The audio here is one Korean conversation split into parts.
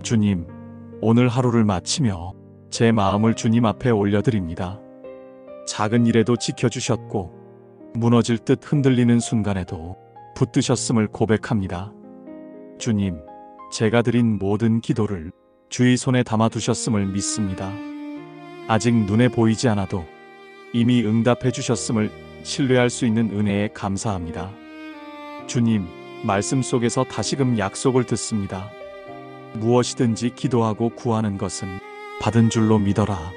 주님, 오늘 하루를 마치며 제 마음을 주님 앞에 올려드립니다. 작은 일에도 지켜주셨고 무너질 듯 흔들리는 순간에도 붙드셨음을 고백합니다. 주님, 제가 드린 모든 기도를 주의 손에 담아두셨음을 믿습니다. 아직 눈에 보이지 않아도 이미 응답해 주셨음을 신뢰할 수 있는 은혜에 감사합니다. 주님, 말씀 속에서 다시금 약속을 듣습니다. 무엇이든지 기도하고 구하는 것은 받은 줄로 믿어라.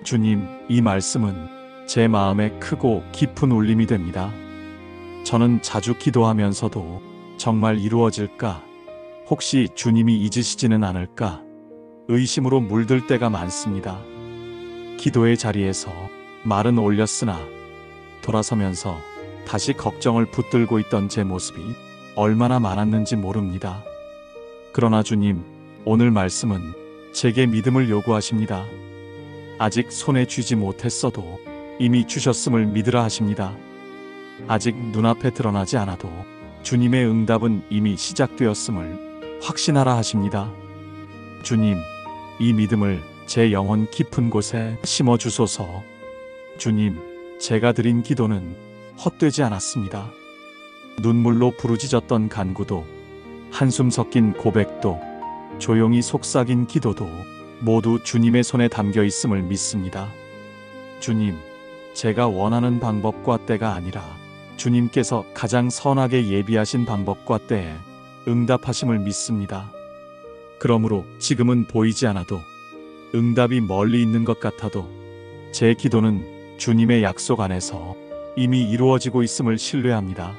주님, 이 말씀은 제 마음에 크고 깊은 울림이 됩니다. 저는 자주 기도하면서도 정말 이루어질까? 혹시 주님이 잊으시지는 않을까? 의심으로 물들 때가 많습니다. 기도의 자리에서 말은 올렸으나 돌아서면서 다시 걱정을 붙들고 있던 제 모습이 얼마나 많았는지 모릅니다. 그러나 주님, 오늘 말씀은 제게 믿음을 요구하십니다. 아직 손에 쥐지 못했어도 이미 주셨음을 믿으라 하십니다. 아직 눈앞에 드러나지 않아도 주님의 응답은 이미 시작되었음을 확신하라 하십니다. 주님, 이 믿음을 제 영혼 깊은 곳에 심어 주소서. 주님, 제가 드린 기도는 헛되지 않았습니다. 눈물로 부르짖었던 간구도, 한숨 섞인 고백도, 조용히 속삭인 기도도 모두 주님의 손에 담겨 있음을 믿습니다. 주님, 제가 원하는 방법과 때가 아니라 주님께서 가장 선하게 예비하신 방법과 때에 응답하심을 믿습니다. 그러므로 지금은 보이지 않아도, 응답이 멀리 있는 것 같아도 제 기도는 주님의 약속 안에서 이미 이루어지고 있음을 신뢰합니다.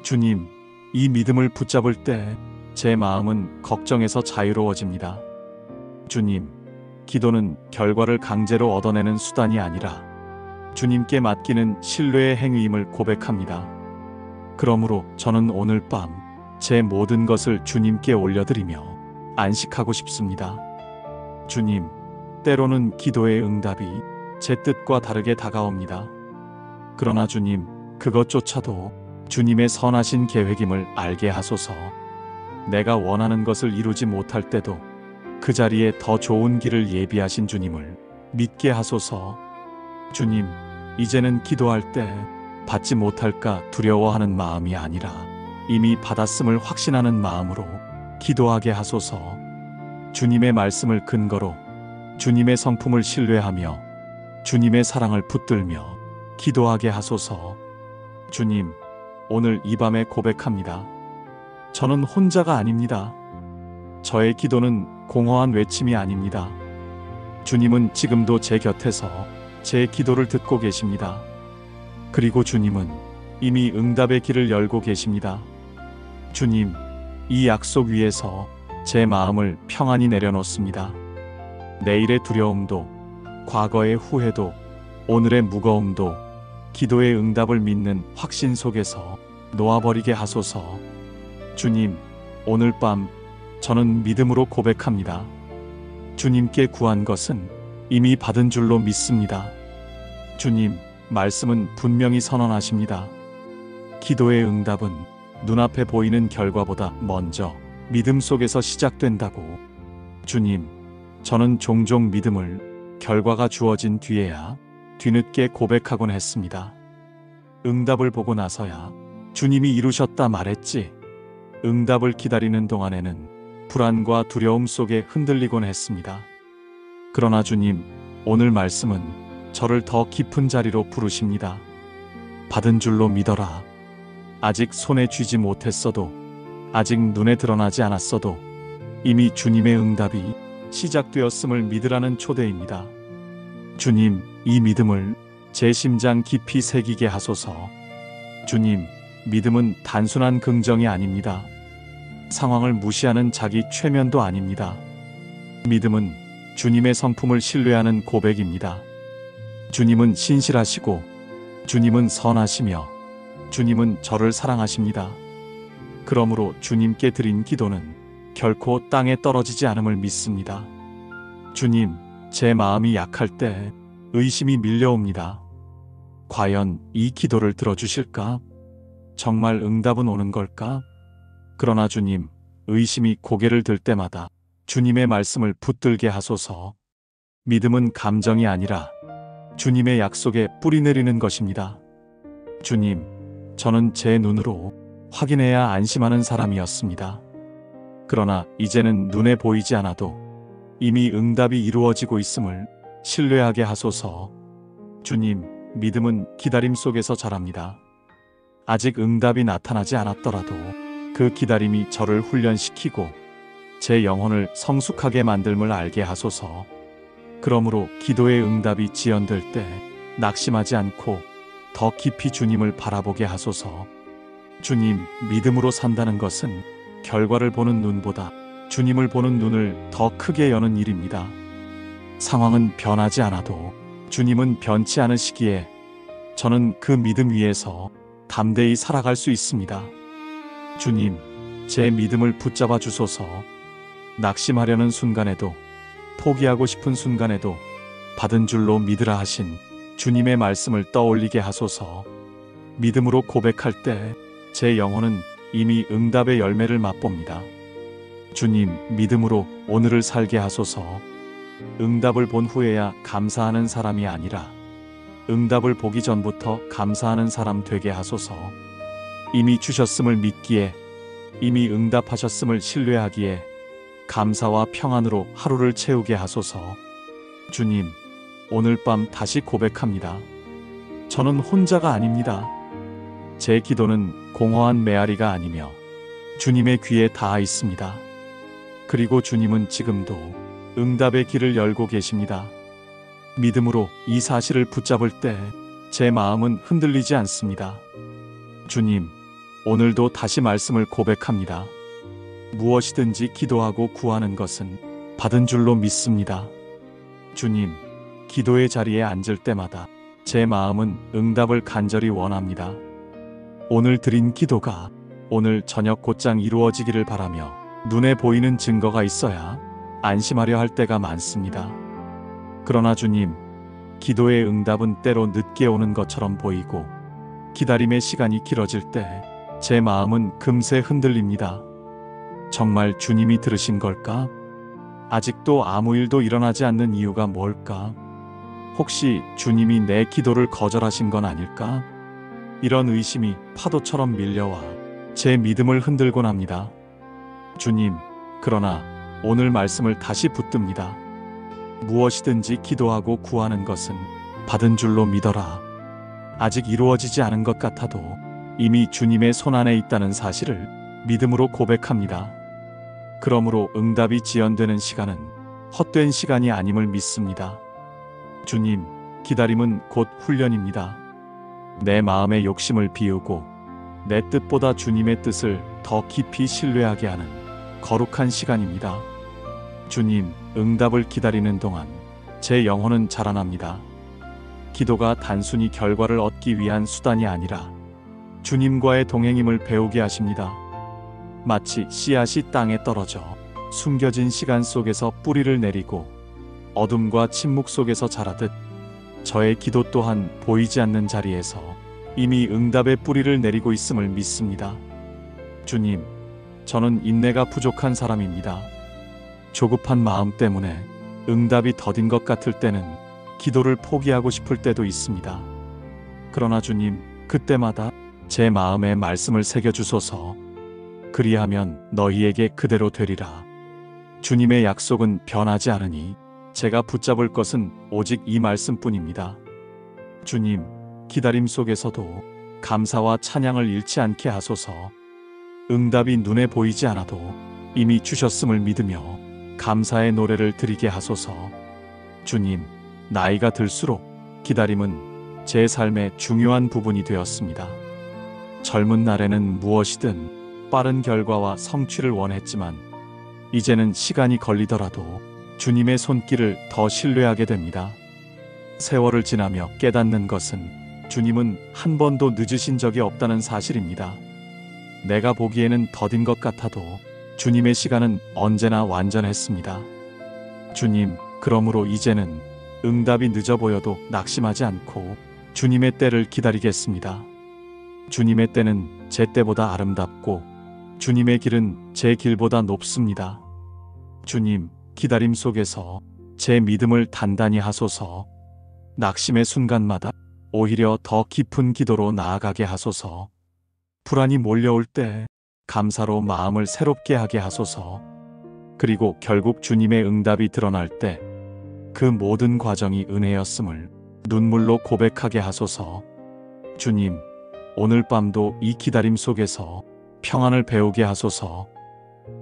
주님, 이 믿음을 붙잡을 때 제 마음은 걱정에서 자유로워집니다. 주님, 기도는 결과를 강제로 얻어내는 수단이 아니라 주님께 맡기는 신뢰의 행위임을 고백합니다. 그러므로 저는 오늘 밤 제 모든 것을 주님께 올려드리며 안식하고 싶습니다. 주님, 때로는 기도의 응답이 제 뜻과 다르게 다가옵니다. 그러나 주님, 그것조차도 주님의 선하신 계획임을 알게 하소서. 내가 원하는 것을 이루지 못할 때도 그 자리에 더 좋은 길을 예비하신 주님을 믿게 하소서. 주님, 이제는 기도할 때 받지 못할까 두려워하는 마음이 아니라 이미 받았음을 확신하는 마음으로 기도하게 하소서. 주님의 말씀을 근거로 주님의 성품을 신뢰하며 주님의 사랑을 붙들며 기도하게 하소서. 주님, 오늘 이 밤에 고백합니다. 저는 혼자가 아닙니다. 저의 기도는 공허한 외침이 아닙니다. 주님은 지금도 제 곁에서 제 기도를 듣고 계십니다. 그리고 주님은 이미 응답의 길을 열고 계십니다. 주님, 이 약속 위에서 제 마음을 평안히 내려놓습니다. 내일의 두려움도, 과거의 후회도, 오늘의 무거움도 기도의 응답을 믿는 확신 속에서 놓아버리게 하소서. 주님, 오늘 밤 저는 믿음으로 고백합니다. 주님께 구한 것은 이미 받은 줄로 믿습니다. 주님, 말씀은 분명히 선언하십니다. 기도의 응답은 눈앞에 보이는 결과보다 먼저 믿음 속에서 시작된다고. 주님, 저는 종종 믿음을 결과가 주어진 뒤에야 뒤늦게 고백하곤 했습니다. 응답을 보고 나서야 주님이 이루셨다 말했지. 응답을 기다리는 동안에는 불안과 두려움 속에 흔들리곤 했습니다. 그러나 주님, 오늘 말씀은 저를 더 깊은 자리로 부르십니다. 받은 줄로 믿어라. 아직 손에 쥐지 못했어도, 아직 눈에 드러나지 않았어도 이미 주님의 응답이 시작되었음을 믿으라는 초대입니다. 주님, 이 믿음을 제 심장 깊이 새기게 하소서. 주님, 믿음은 단순한 긍정이 아닙니다. 상황을 무시하는 자기 최면도 아닙니다. 믿음은 주님의 성품을 신뢰하는 고백입니다. 주님은 신실하시고, 주님은 선하시며, 주님은 저를 사랑하십니다. 그러므로 주님께 드린 기도는 결코 땅에 떨어지지 않음을 믿습니다. 주님, 제 마음이 약할 때 의심이 밀려옵니다. 과연 이 기도를 들어주실까? 정말 응답은 오는 걸까? 그러나 주님, 의심이 고개를 들 때마다 주님의 말씀을 붙들게 하소서. 믿음은 감정이 아니라 주님의 약속에 뿌리 내리는 것입니다. 주님, 저는 제 눈으로 확인해야 안심하는 사람이었습니다. 그러나 이제는 눈에 보이지 않아도 이미 응답이 이루어지고 있음을 신뢰하게 하소서. 주님, 믿음은 기다림 속에서 자랍니다. 아직 응답이 나타나지 않았더라도 그 기다림이 저를 훈련시키고 제 영혼을 성숙하게 만들음을 알게 하소서. 그러므로 기도의 응답이 지연될 때 낙심하지 않고 더 깊이 주님을 바라보게 하소서. 주님, 믿음으로 산다는 것은 결과를 보는 눈보다 주님을 보는 눈을 더 크게 여는 일입니다. 상황은 변하지 않아도 주님은 변치 않으시기에 저는 그 믿음 위에서 담대히 살아갈 수 있습니다. 주님, 제 믿음을 붙잡아 주소서. 낙심하려는 순간에도, 포기하고 싶은 순간에도 받은 줄로 믿으라 하신 주님의 말씀을 떠올리게 하소서. 믿음으로 고백할 때 제 영혼은 이미 응답의 열매를 맛봅니다. 주님, 믿음으로 오늘을 살게 하소서. 응답을 본 후에야 감사하는 사람이 아니라 응답을 보기 전부터 감사하는 사람 되게 하소서. 이미 주셨음을 믿기에, 이미 응답하셨음을 신뢰하기에 감사와 평안으로 하루를 채우게 하소서. 주님, 오늘 밤 다시 고백합니다. 저는 혼자가 아닙니다. 제 기도는 공허한 메아리가 아니며 주님의 귀에 닿아 있습니다. 그리고 주님은 지금도 응답의 길을 열고 계십니다. 믿음으로 이 사실을 붙잡을 때 제 마음은 흔들리지 않습니다. 주님, 오늘도 다시 말씀을 고백합니다. 무엇이든지 기도하고 구하는 것은 받은 줄로 믿습니다. 주님, 기도의 자리에 앉을 때마다 제 마음은 응답을 간절히 원합니다. 오늘 드린 기도가 오늘 저녁 곧장 이루어지기를 바라며 눈에 보이는 증거가 있어야 안심하려 할 때가 많습니다. 그러나 주님, 기도의 응답은 때로 늦게 오는 것처럼 보이고 기다림의 시간이 길어질 때 제 마음은 금세 흔들립니다. 정말 주님이 들으신 걸까? 아직도 아무 일도 일어나지 않는 이유가 뭘까? 혹시 주님이 내 기도를 거절하신 건 아닐까? 이런 의심이 파도처럼 밀려와 제 믿음을 흔들곤 합니다. 주님, 그러나 오늘 말씀을 다시 붙듭니다. 무엇이든지 기도하고 구하는 것은 받은 줄로 믿어라. 아직 이루어지지 않은 것 같아도 이미 주님의 손안에 있다는 사실을 믿음으로 고백합니다. 그러므로 응답이 지연되는 시간은 헛된 시간이 아님을 믿습니다. 주님, 기다림은 곧 훈련입니다. 내 마음의 욕심을 비우고 내 뜻보다 주님의 뜻을 더 깊이 신뢰하게 하는 거룩한 시간입니다. 주님, 응답을 기다리는 동안 제 영혼은 자라납니다. 기도가 단순히 결과를 얻기 위한 수단이 아니라 주님과의 동행임을 배우게 하십니다. 마치 씨앗이 땅에 떨어져 숨겨진 시간 속에서 뿌리를 내리고 어둠과 침묵 속에서 자라듯 저의 기도 또한 보이지 않는 자리에서 이미 응답의 뿌리를 내리고 있음을 믿습니다. 주님, 저는 인내가 부족한 사람입니다. 조급한 마음 때문에 응답이 더딘 것 같을 때는 기도를 포기하고 싶을 때도 있습니다. 그러나 주님, 그때마다 제 마음에 말씀을 새겨주소서. 그리하면 너희에게 그대로 되리라. 주님의 약속은 변하지 않으니 제가 붙잡을 것은 오직 이 말씀뿐입니다. 주님, 기다림 속에서도 감사와 찬양을 잃지 않게 하소서. 응답이 눈에 보이지 않아도 이미 주셨음을 믿으며 감사의 노래를 드리게 하소서. 주님, 나이가 들수록 기다림은 제 삶의 중요한 부분이 되었습니다. 젊은 날에는 무엇이든 빠른 결과와 성취를 원했지만 이제는 시간이 걸리더라도 주님의 손길을 더 신뢰하게 됩니다. 세월을 지나며 깨닫는 것은 주님은 한 번도 늦으신 적이 없다는 사실입니다. 내가 보기에는 더딘 것 같아도 주님의 시간은 언제나 완전했습니다. 주님, 그러므로 이제는 응답이 늦어 보여도 낙심하지 않고 주님의 때를 기다리겠습니다. 주님의 때는 제 때보다 아름답고 주님의 길은 제 길보다 높습니다. 주님, 기다림 속에서 제 믿음을 단단히 하소서. 낙심의 순간마다 오히려 더 깊은 기도로 나아가게 하소서. 불안이 몰려올 때 감사로 마음을 새롭게 하게 하소서. 그리고 결국 주님의 응답이 드러날 때 그 모든 과정이 은혜였음을 눈물로 고백하게 하소서. 주님, 오늘 밤도 이 기다림 속에서 평안을 배우게 하소서.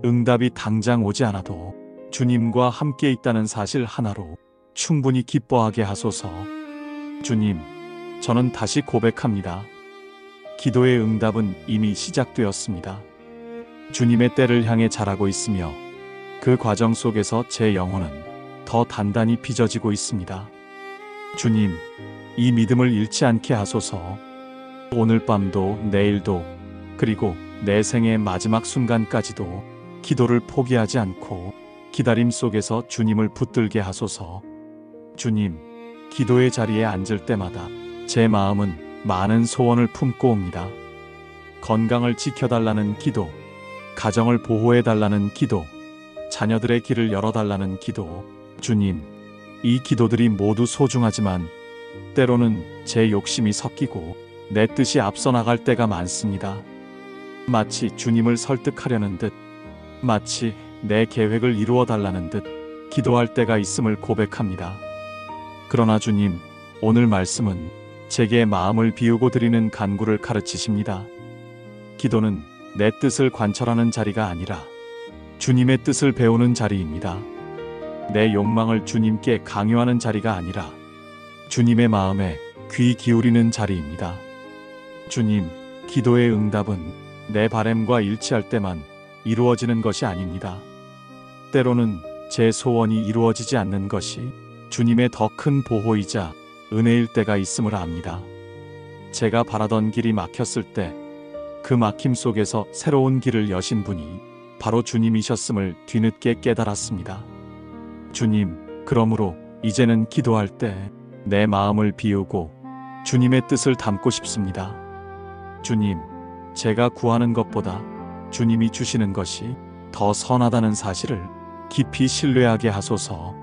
응답이 당장 오지 않아도 주님과 함께 있다는 사실 하나로 충분히 기뻐하게 하소서. 주님, 저는 다시 고백합니다. 기도의 응답은 이미 시작되었습니다. 주님의 때를 향해 자라고 있으며 그 과정 속에서 제 영혼은 더 단단히 빚어지고 있습니다. 주님, 이 믿음을 잃지 않게 하소서. 오늘 밤도 내일도 그리고 내 생의 마지막 순간까지도 기도를 포기하지 않고 기다림 속에서 주님을 붙들게 하소서. 주님, 기도의 자리에 앉을 때마다 제 마음은 많은 소원을 품고 옵니다. 건강을 지켜달라는 기도, 가정을 보호해달라는 기도, 자녀들의 길을 열어달라는 기도. 주님, 이 기도들이 모두 소중하지만 때로는 제 욕심이 섞이고 내 뜻이 앞서 나갈 때가 많습니다. 마치 주님을 설득하려는 듯, 마치 내 계획을 이루어 달라는 듯 기도할 때가 있음을 고백합니다. 그러나 주님, 오늘 말씀은 제게 마음을 비우고 드리는 간구를 가르치십니다. 기도는 내 뜻을 관철하는 자리가 아니라 주님의 뜻을 배우는 자리입니다. 내 욕망을 주님께 강요하는 자리가 아니라 주님의 마음에 귀 기울이는 자리입니다. 주님, 기도의 응답은 내 바램과 일치할 때만 이루어지는 것이 아닙니다. 때로는 제 소원이 이루어지지 않는 것이 주님의 더 큰 보호이자 은혜일 때가 있음을 압니다. 제가 바라던 길이 막혔을 때 그 막힘 속에서 새로운 길을 여신 분이 바로 주님이셨음을 뒤늦게 깨달았습니다. 주님, 그러므로 이제는 기도할 때 내 마음을 비우고 주님의 뜻을 담고 싶습니다. 주님, 제가 구하는 것보다 주님이 주시는 것이 더 선하다는 사실을 깊이 신뢰하게 하소서.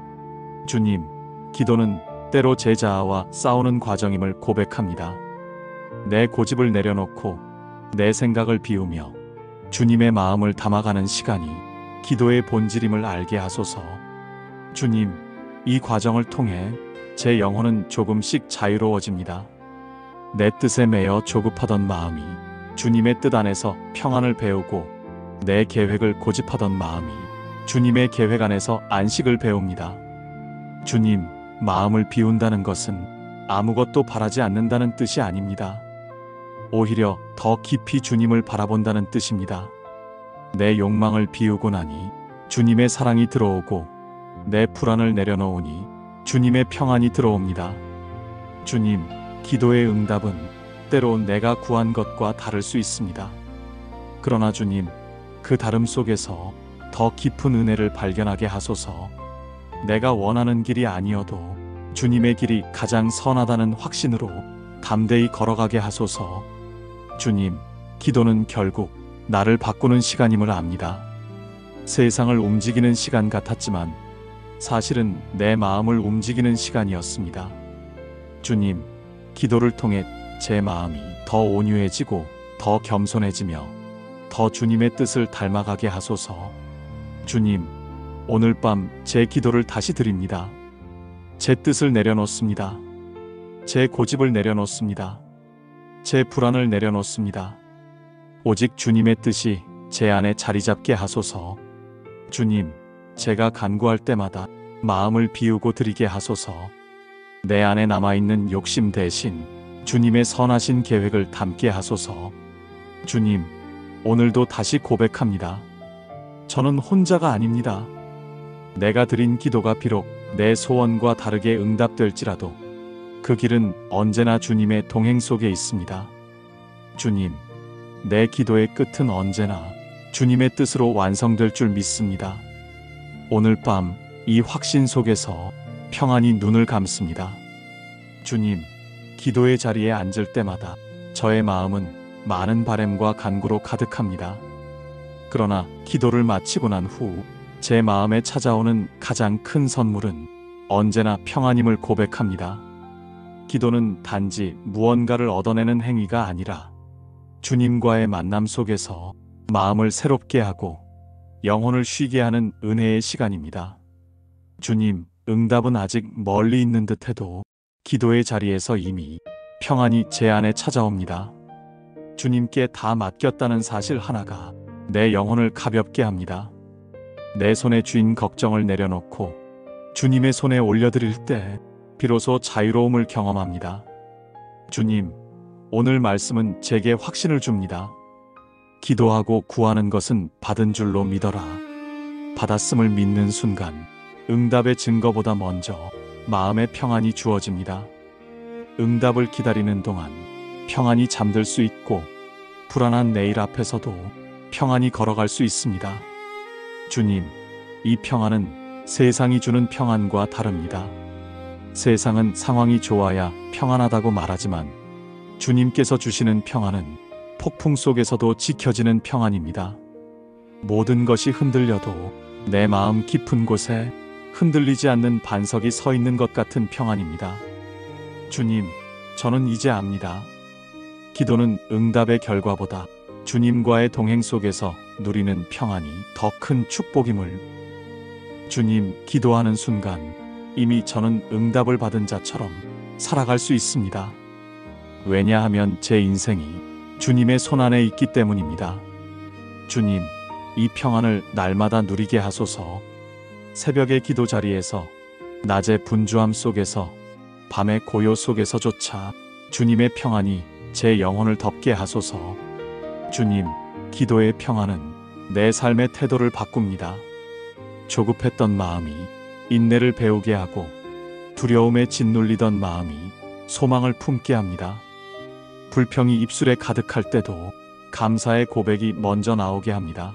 주님, 기도는 때로 제 자아와 싸우는 과정임을 고백합니다. 내 고집을 내려놓고 내 생각을 비우며 주님의 마음을 담아가는 시간이 기도의 본질임을 알게 하소서. 주님, 이 과정을 통해 제 영혼은 조금씩 자유로워집니다. 내 뜻에 매여 조급하던 마음이 주님의 뜻 안에서 평안을 배우고 내 계획을 고집하던 마음이 주님의 계획 안에서 안식을 배웁니다. 주님, 마음을 비운다는 것은 아무것도 바라지 않는다는 뜻이 아닙니다. 오히려 더 깊이 주님을 바라본다는 뜻입니다. 내 욕망을 비우고 나니 주님의 사랑이 들어오고 내 불안을 내려놓으니 주님의 평안이 들어옵니다. 주님, 기도의 응답은 때로 내가 구한 것과 다를 수 있습니다. 그러나 주님, 그 다름 속에서 더 깊은 은혜를 발견하게 하소서. 내가 원하는 길이 아니어도 주님의 길이 가장 선하다는 확신으로 담대히 걸어가게 하소서. 주님, 기도는 결국 나를 바꾸는 시간임을 압니다. 세상을 움직이는 시간 같았지만 사실은 내 마음을 움직이는 시간이었습니다. 주님, 기도를 통해 제 마음이 더 온유해지고 더 겸손해지며 더 주님의 뜻을 닮아가게 하소서. 주님, 오늘 밤 제 기도를 다시 드립니다. 제 뜻을 내려놓습니다. 제 고집을 내려놓습니다. 제 불안을 내려놓습니다. 오직 주님의 뜻이 제 안에 자리 잡게 하소서. 주님, 제가 간구할 때마다 마음을 비우고 드리게 하소서. 내 안에 남아있는 욕심 대신 주님의 선하신 계획을 담게 하소서. 주님, 오늘도 다시 고백합니다. 저는 혼자가 아닙니다. 내가 드린 기도가 비록 내 소원과 다르게 응답될지라도 그 길은 언제나 주님의 동행 속에 있습니다. 주님, 내 기도의 끝은 언제나 주님의 뜻으로 완성될 줄 믿습니다. 오늘 밤 이 확신 속에서 평안히 눈을 감습니다. 주님, 기도의 자리에 앉을 때마다 저의 마음은 많은 바램과 간구로 가득합니다. 그러나 기도를 마치고 난 후 제 마음에 찾아오는 가장 큰 선물은 언제나 평안임을 고백합니다. 기도는 단지 무언가를 얻어내는 행위가 아니라 주님과의 만남 속에서 마음을 새롭게 하고 영혼을 쉬게 하는 은혜의 시간입니다. 주님, 응답은 아직 멀리 있는 듯해도 기도의 자리에서 이미 평안이 제 안에 찾아옵니다. 주님께 다 맡겼다는 사실 하나가 내 영혼을 가볍게 합니다. 내 손에 쥔 걱정을 내려놓고 주님의 손에 올려드릴 때 비로소 자유로움을 경험합니다. 주님, 오늘 말씀은 제게 확신을 줍니다. 기도하고 구하는 것은 받은 줄로 믿어라. 받았음을 믿는 순간 응답의 증거보다 먼저 마음의 평안이 주어집니다. 응답을 기다리는 동안 평안이 잠들 수 있고 불안한 내일 앞에서도 평안히 걸어갈 수 있습니다. 주님, 이 평안은 세상이 주는 평안과 다릅니다. 세상은 상황이 좋아야 평안하다고 말하지만 주님께서 주시는 평안은 폭풍 속에서도 지켜지는 평안입니다. 모든 것이 흔들려도 내 마음 깊은 곳에 흔들리지 않는 반석이 서 있는 것 같은 평안입니다. 주님, 저는 이제 압니다. 기도는 응답의 결과보다 주님과의 동행 속에서 누리는 평안이 더 큰 축복임을. 주님, 기도하는 순간 이미 저는 응답을 받은 자처럼 살아갈 수 있습니다. 왜냐하면 제 인생이 주님의 손안에 있기 때문입니다. 주님, 이 평안을 날마다 누리게 하소서. 새벽의 기도 자리에서, 낮의 분주함 속에서, 밤의 고요 속에서조차 주님의 평안이 제 영혼을 덮게 하소서. 주님, 기도의 평안은 내 삶의 태도를 바꿉니다. 조급했던 마음이 인내를 배우게 하고 두려움에 짓눌리던 마음이 소망을 품게 합니다. 불평이 입술에 가득할 때도 감사의 고백이 먼저 나오게 합니다.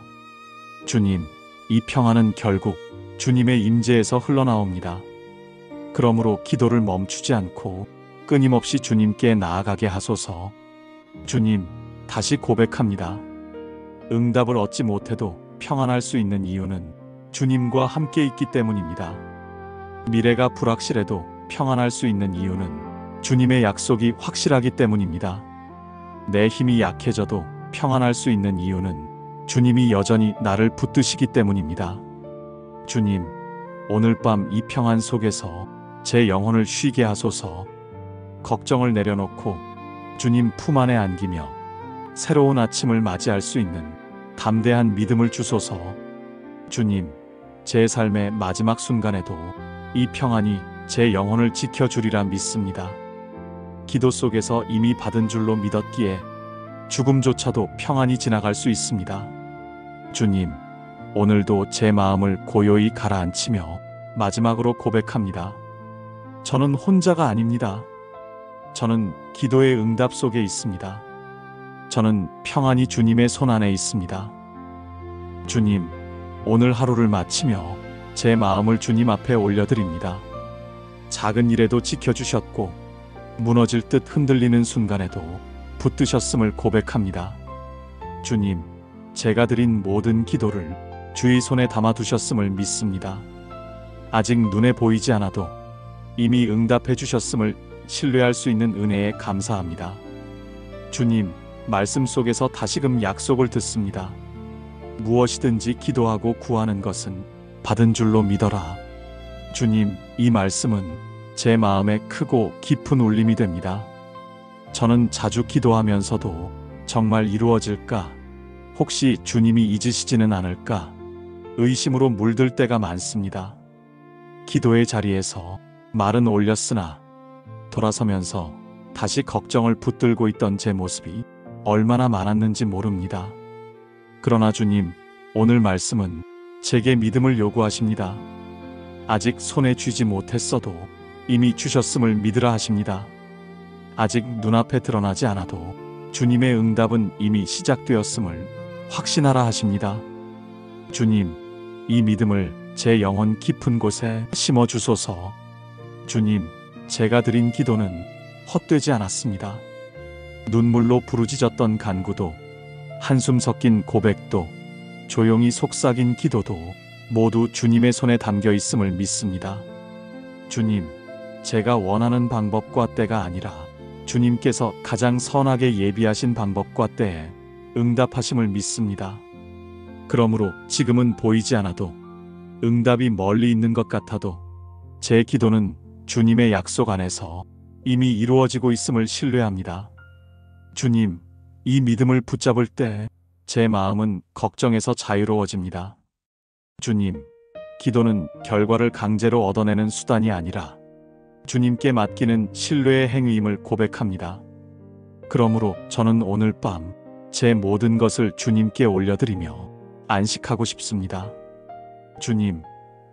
주님, 이 평안은 결국 주님의 임재에서 흘러나옵니다. 그러므로 기도를 멈추지 않고 끊임없이 주님께 나아가게 하소서. 주님, 다시 고백합니다. 응답을 얻지 못해도 평안할 수 있는 이유는 주님과 함께 있기 때문입니다. 미래가 불확실해도 평안할 수 있는 이유는 주님의 약속이 확실하기 때문입니다. 내 힘이 약해져도 평안할 수 있는 이유는 주님이 여전히 나를 붙드시기 때문입니다. 주님, 오늘 밤 이 평안 속에서 제 영혼을 쉬게 하소서. 걱정을 내려놓고 주님 품 안에 안기며 새로운 아침을 맞이할 수 있는 담대한 믿음을 주소서. 주님, 제 삶의 마지막 순간에도 이 평안이 제 영혼을 지켜주리라 믿습니다. 기도 속에서 이미 받은 줄로 믿었기에 죽음조차도 평안히 지나갈 수 있습니다. 주님, 오늘도 제 마음을 고요히 가라앉히며 마지막으로 고백합니다. 저는 혼자가 아닙니다. 저는 기도의 응답 속에 있습니다. 저는 평안히 주님의 손 안에 있습니다. 주님, 오늘 하루를 마치며 제 마음을 주님 앞에 올려드립니다. 작은 일에도 지켜주셨고 무너질 듯 흔들리는 순간에도 붙드셨음을 고백합니다. 주님, 제가 드린 모든 기도를 주의 손에 담아두셨음을 믿습니다. 아직 눈에 보이지 않아도 이미 응답해 주셨음을 신뢰할 수 있는 은혜에 감사합니다. 주님, 말씀 속에서 다시금 약속을 듣습니다. 무엇이든지 기도하고 구하는 것은 받은 줄로 믿어라. 주님, 이 말씀은 제 마음에 크고 깊은 울림이 됩니다. 저는 자주 기도하면서도 정말 이루어질까? 혹시 주님이 잊으시지는 않을까? 의심으로 물들 때가 많습니다. 기도의 자리에서 말은 올렸으나 돌아서면서 다시 걱정을 붙들고 있던 제 모습이 얼마나 많았는지 모릅니다. 그러나 주님, 오늘 말씀은 제게 믿음을 요구하십니다. 아직 손에 쥐지 못했어도 이미 주셨음을 믿으라 하십니다. 아직 눈앞에 드러나지 않아도 주님의 응답은 이미 시작되었음을 확신하라 하십니다. 주님, 이 믿음을 제 영혼 깊은 곳에 심어 주소서. 주님, 제가 드린 기도는 헛되지 않았습니다. 눈물로 부르짖었던 간구도, 한숨 섞인 고백도, 조용히 속삭인 기도도 모두 주님의 손에 담겨 있음을 믿습니다. 주님, 제가 원하는 방법과 때가 아니라 주님께서 가장 선하게 예비하신 방법과 때에 응답하심을 믿습니다. 그러므로 지금은 보이지 않아도, 응답이 멀리 있는 것 같아도 제 기도는 주님의 약속 안에서 이미 이루어지고 있음을 신뢰합니다. 주님, 이 믿음을 붙잡을 때 제 마음은 걱정에서 자유로워집니다. 주님, 기도는 결과를 강제로 얻어내는 수단이 아니라 주님께 맡기는 신뢰의 행위임을 고백합니다. 그러므로 저는 오늘 밤 제 모든 것을 주님께 올려드리며 안식하고 싶습니다. 주님,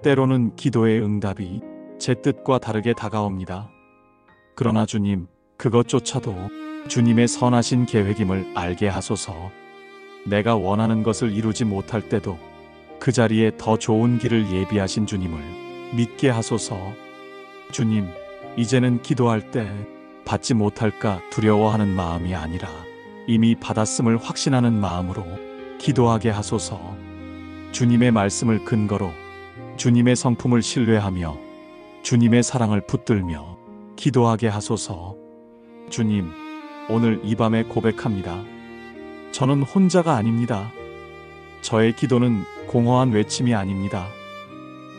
때로는 기도의 응답이 제 뜻과 다르게 다가옵니다. 그러나 주님, 그것조차도 주님의 선하신 계획임을 알게 하소서. 내가 원하는 것을 이루지 못할 때도 그 자리에 더 좋은 길을 예비하신 주님을 믿게 하소서. 주님, 이제는 기도할 때 받지 못할까 두려워하는 마음이 아니라 이미 받았음을 확신하는 마음으로 기도하게 하소서. 주님의 말씀을 근거로 주님의 성품을 신뢰하며 주님의 사랑을 붙들며 기도하게 하소서. 주님, 오늘 이 밤에 고백합니다. 저는 혼자가 아닙니다. 저의 기도는 공허한 외침이 아닙니다.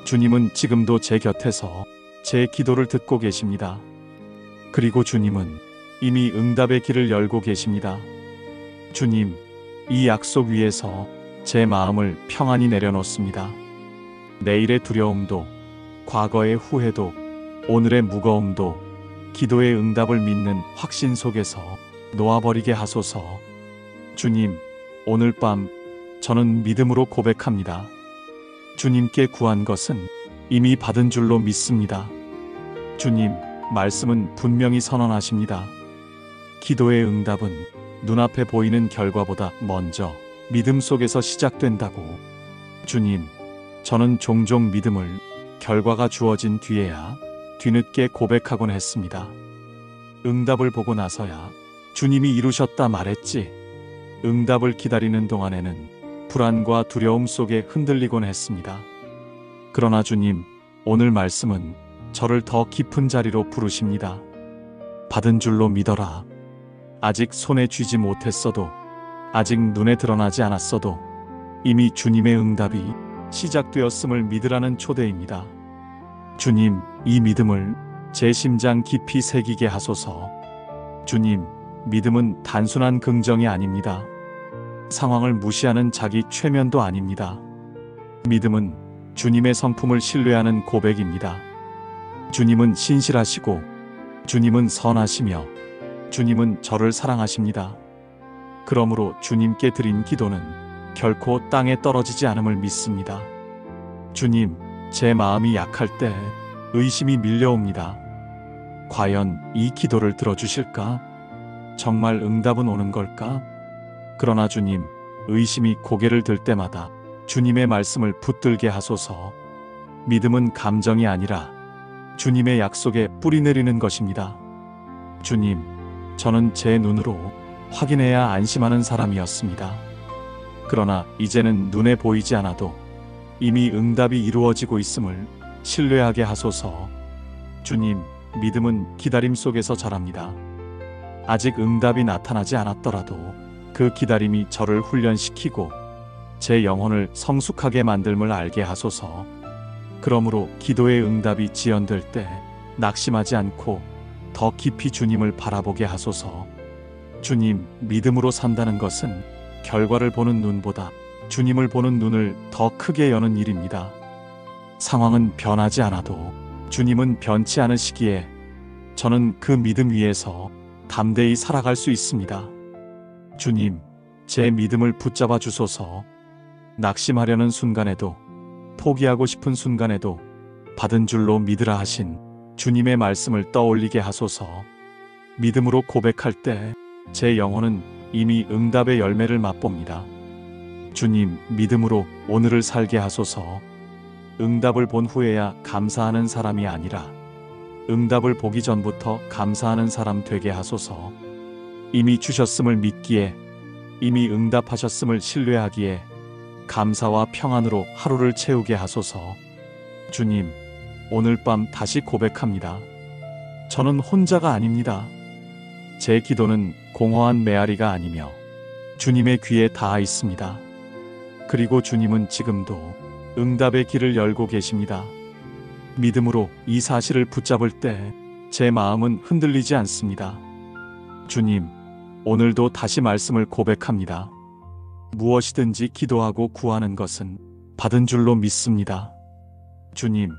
주님은 지금도 제 곁에서 제 기도를 듣고 계십니다. 그리고 주님은 이미 응답의 길을 열고 계십니다. 주님, 이 약속 위에서 제 마음을 평안히 내려놓습니다. 내일의 두려움도, 과거의 후회도, 오늘의 무거움도 기도의 응답을 믿는 확신 속에서 놓아버리게 하소서. 주님, 오늘 밤 저는 믿음으로 고백합니다. 주님께 구한 것은 이미 받은 줄로 믿습니다. 주님, 말씀은 분명히 선언하십니다. 기도의 응답은 눈앞에 보이는 결과보다 먼저 믿음 속에서 시작된다고. 주님, 저는 종종 믿음을 결과가 주어진 뒤에야 뒤늦게 고백하곤 했습니다. 응답을 보고 나서야 주님이 이루셨다 말했지. 응답을 기다리는 동안에는 불안과 두려움 속에 흔들리곤 했습니다. 그러나 주님, 오늘 말씀은 저를 더 깊은 자리로 부르십니다. 받은 줄로 믿어라. 아직 손에 쥐지 못했어도, 아직 눈에 드러나지 않았어도 이미 주님의 응답이 시작되었음을 믿으라는 초대입니다. 주님, 이 믿음을 제 심장 깊이 새기게 하소서. 주님, 믿음은 단순한 긍정이 아닙니다. 상황을 무시하는 자기 최면도 아닙니다. 믿음은 주님의 성품을 신뢰하는 고백입니다. 주님은 신실하시고, 주님은 선하시며, 주님은 저를 사랑하십니다. 그러므로 주님께 드린 기도는 결코 땅에 떨어지지 않음을 믿습니다. 주님, 제 마음이 약할 때 의심이 밀려옵니다. 과연 이 기도를 들어주실까? 정말 응답은 오는 걸까? 그러나 주님, 의심이 고개를 들 때마다 주님의 말씀을 붙들게 하소서. 믿음은 감정이 아니라 주님의 약속에 뿌리 내리는 것입니다. 주님, 저는 제 눈으로 확인해야 안심하는 사람이었습니다. 그러나 이제는 눈에 보이지 않아도 이미 응답이 이루어지고 있음을 신뢰하게 하소서. 주님, 믿음은 기다림 속에서 자랍니다. 아직 응답이 나타나지 않았더라도 그 기다림이 저를 훈련시키고 제 영혼을 성숙하게 만들음을 알게 하소서. 그러므로 기도의 응답이 지연될 때 낙심하지 않고 더 깊이 주님을 바라보게 하소서. 주님, 믿음으로 산다는 것은 결과를 보는 눈보다 주님을 보는 눈을 더 크게 여는 일입니다. 상황은 변하지 않아도 주님은 변치 않으시기에 저는 그 믿음 위에서 담대히 살아갈 수 있습니다. 주님, 제 믿음을 붙잡아 주소서. 낙심하려는 순간에도, 포기하고 싶은 순간에도 받은 줄로 믿으라 하신 주님의 말씀을 떠올리게 하소서. 믿음으로 고백할 때 제 영혼은 이미 응답의 열매를 맛봅니다. 주님, 믿음으로 오늘을 살게 하소서. 응답을 본 후에야 감사하는 사람이 아니라 응답을 보기 전부터 감사하는 사람 되게 하소서. 이미 주셨음을 믿기에, 이미 응답하셨음을 신뢰하기에 감사와 평안으로 하루를 채우게 하소서. 주님, 오늘 밤 다시 고백합니다. 저는 혼자가 아닙니다. 제 기도는 공허한 메아리가 아니며 주님의 귀에 닿아 있습니다. 그리고 주님은 지금도 응답의 길을 열고 계십니다. 믿음으로 이 사실을 붙잡을 때 제 마음은 흔들리지 않습니다. 주님, 오늘도 다시 말씀을 고백합니다. 무엇이든지 기도하고 구하는 것은 받은 줄로 믿습니다. 주님,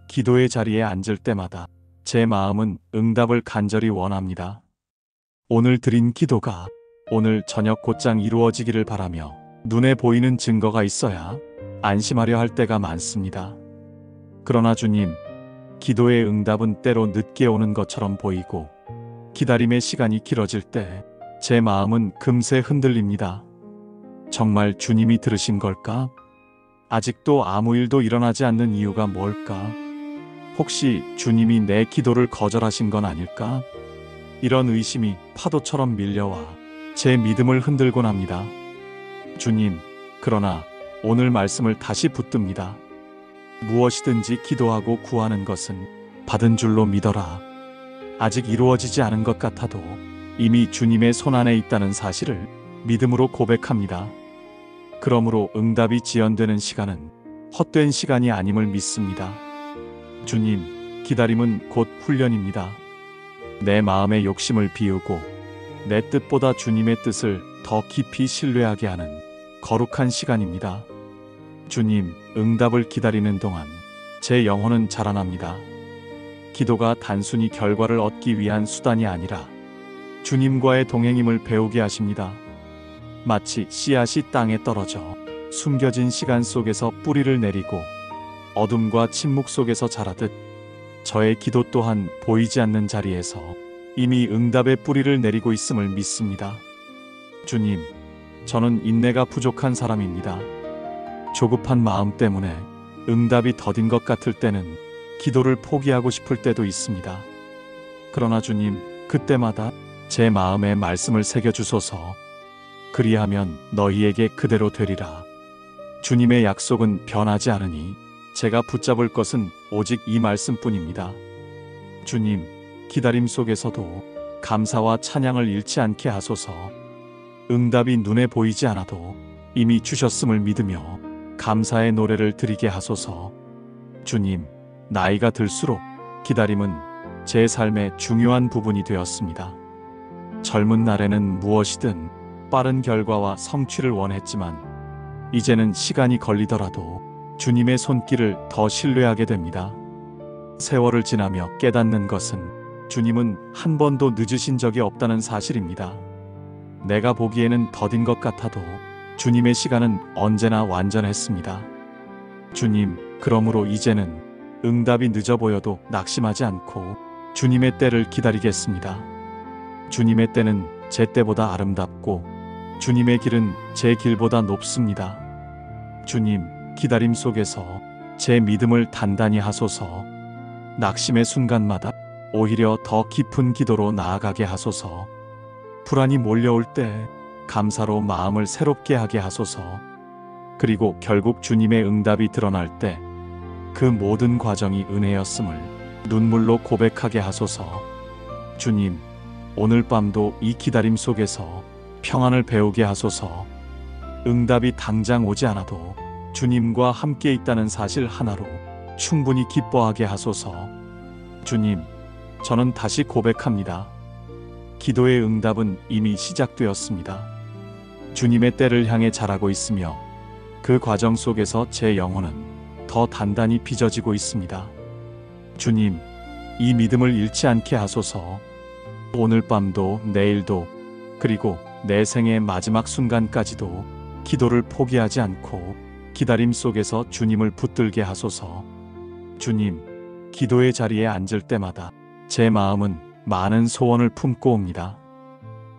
기도의 자리에 앉을 때마다 제 마음은 응답을 간절히 원합니다. 오늘 드린 기도가 오늘 저녁 곧장 이루어지기를 바라며 눈에 보이는 증거가 있어야 안심하려 할 때가 많습니다. 그러나 주님, 기도의 응답은 때로 늦게 오는 것처럼 보이고 기다림의 시간이 길어질 때 제 마음은 금세 흔들립니다. 정말 주님이 들으신 걸까? 아직도 아무 일도 일어나지 않는 이유가 뭘까? 혹시 주님이 내 기도를 거절하신 건 아닐까? 이런 의심이 파도처럼 밀려와 제 믿음을 흔들곤 합니다. 주님, 그러나 오늘 말씀을 다시 붙듭니다. 무엇이든지 기도하고 구하는 것은 받은 줄로 믿어라. 아직 이루어지지 않은 것 같아도 이미 주님의 손안에 있다는 사실을 믿음으로 고백합니다. 그러므로 응답이 지연되는 시간은 헛된 시간이 아님을 믿습니다. 주님, 기다림은 곧 훈련입니다. 내 마음의 욕심을 비우고 내 뜻보다 주님의 뜻을 더 깊이 신뢰하게 하는 거룩한 시간입니다. 주님, 응답을 기다리는 동안 제 영혼은 자라납니다. 기도가 단순히 결과를 얻기 위한 수단이 아니라 주님과의 동행임을 배우게 하십니다. 마치 씨앗이 땅에 떨어져 숨겨진 시간 속에서 뿌리를 내리고 어둠과 침묵 속에서 자라듯 저의 기도 또한 보이지 않는 자리에서 이미 응답의 뿌리를 내리고 있음을 믿습니다. 주님, 저는 인내가 부족한 사람입니다. 조급한 마음 때문에 응답이 더딘 것 같을 때는 기도를 포기하고 싶을 때도 있습니다. 그러나 주님, 그때마다 제 마음에 말씀을 새겨주소서. 그리하면 너희에게 그대로 되리라. 주님의 약속은 변하지 않으니 제가 붙잡을 것은 오직 이 말씀뿐입니다. 주님, 기다림 속에서도 감사와 찬양을 잃지 않게 하소서. 응답이 눈에 보이지 않아도 이미 주셨음을 믿으며 감사의 노래를 드리게 하소서. 주님, 나이가 들수록 기다림은 제 삶의 중요한 부분이 되었습니다. 젊은 날에는 무엇이든 빠른 결과와 성취를 원했지만 이제는 시간이 걸리더라도 주님의 손길을 더 신뢰하게 됩니다. 세월을 지나며 깨닫는 것은 주님은 한 번도 늦으신 적이 없다는 사실입니다. 내가 보기에는 더딘 것 같아도 주님의 시간은 언제나 완전했습니다. 주님, 그러므로 이제는 응답이 늦어 보여도 낙심하지 않고 주님의 때를 기다리겠습니다. 주님의 때는 제 때보다 아름답고 주님의 길은 제 길보다 높습니다. 주님, 기다림 속에서 제 믿음을 단단히 하소서. 낙심의 순간마다 오히려 더 깊은 기도로 나아가게 하소서. 불안이 몰려올 때 감사로 마음을 새롭게 하게 하소서. 그리고 결국 주님의 응답이 드러날 때 그 모든 과정이 은혜였음을 눈물로 고백하게 하소서. 주님, 오늘 밤도 이 기다림 속에서 평안을 배우게 하소서. 응답이 당장 오지 않아도 주님과 함께 있다는 사실 하나로 충분히 기뻐하게 하소서. 주님, 저는 다시 고백합니다. 기도의 응답은 이미 시작되었습니다. 주님의 때를 향해 자라고 있으며 그 과정 속에서 제 영혼은 더 단단히 빚어지고 있습니다. 주님, 이 믿음을 잃지 않게 하소서. 오늘 밤도 내일도 그리고 내 생의 마지막 순간까지도 기도를 포기하지 않고 기다림 속에서 주님을 붙들게 하소서. 주님, 기도의 자리에 앉을 때마다 제 마음은 많은 소원을 품고 옵니다.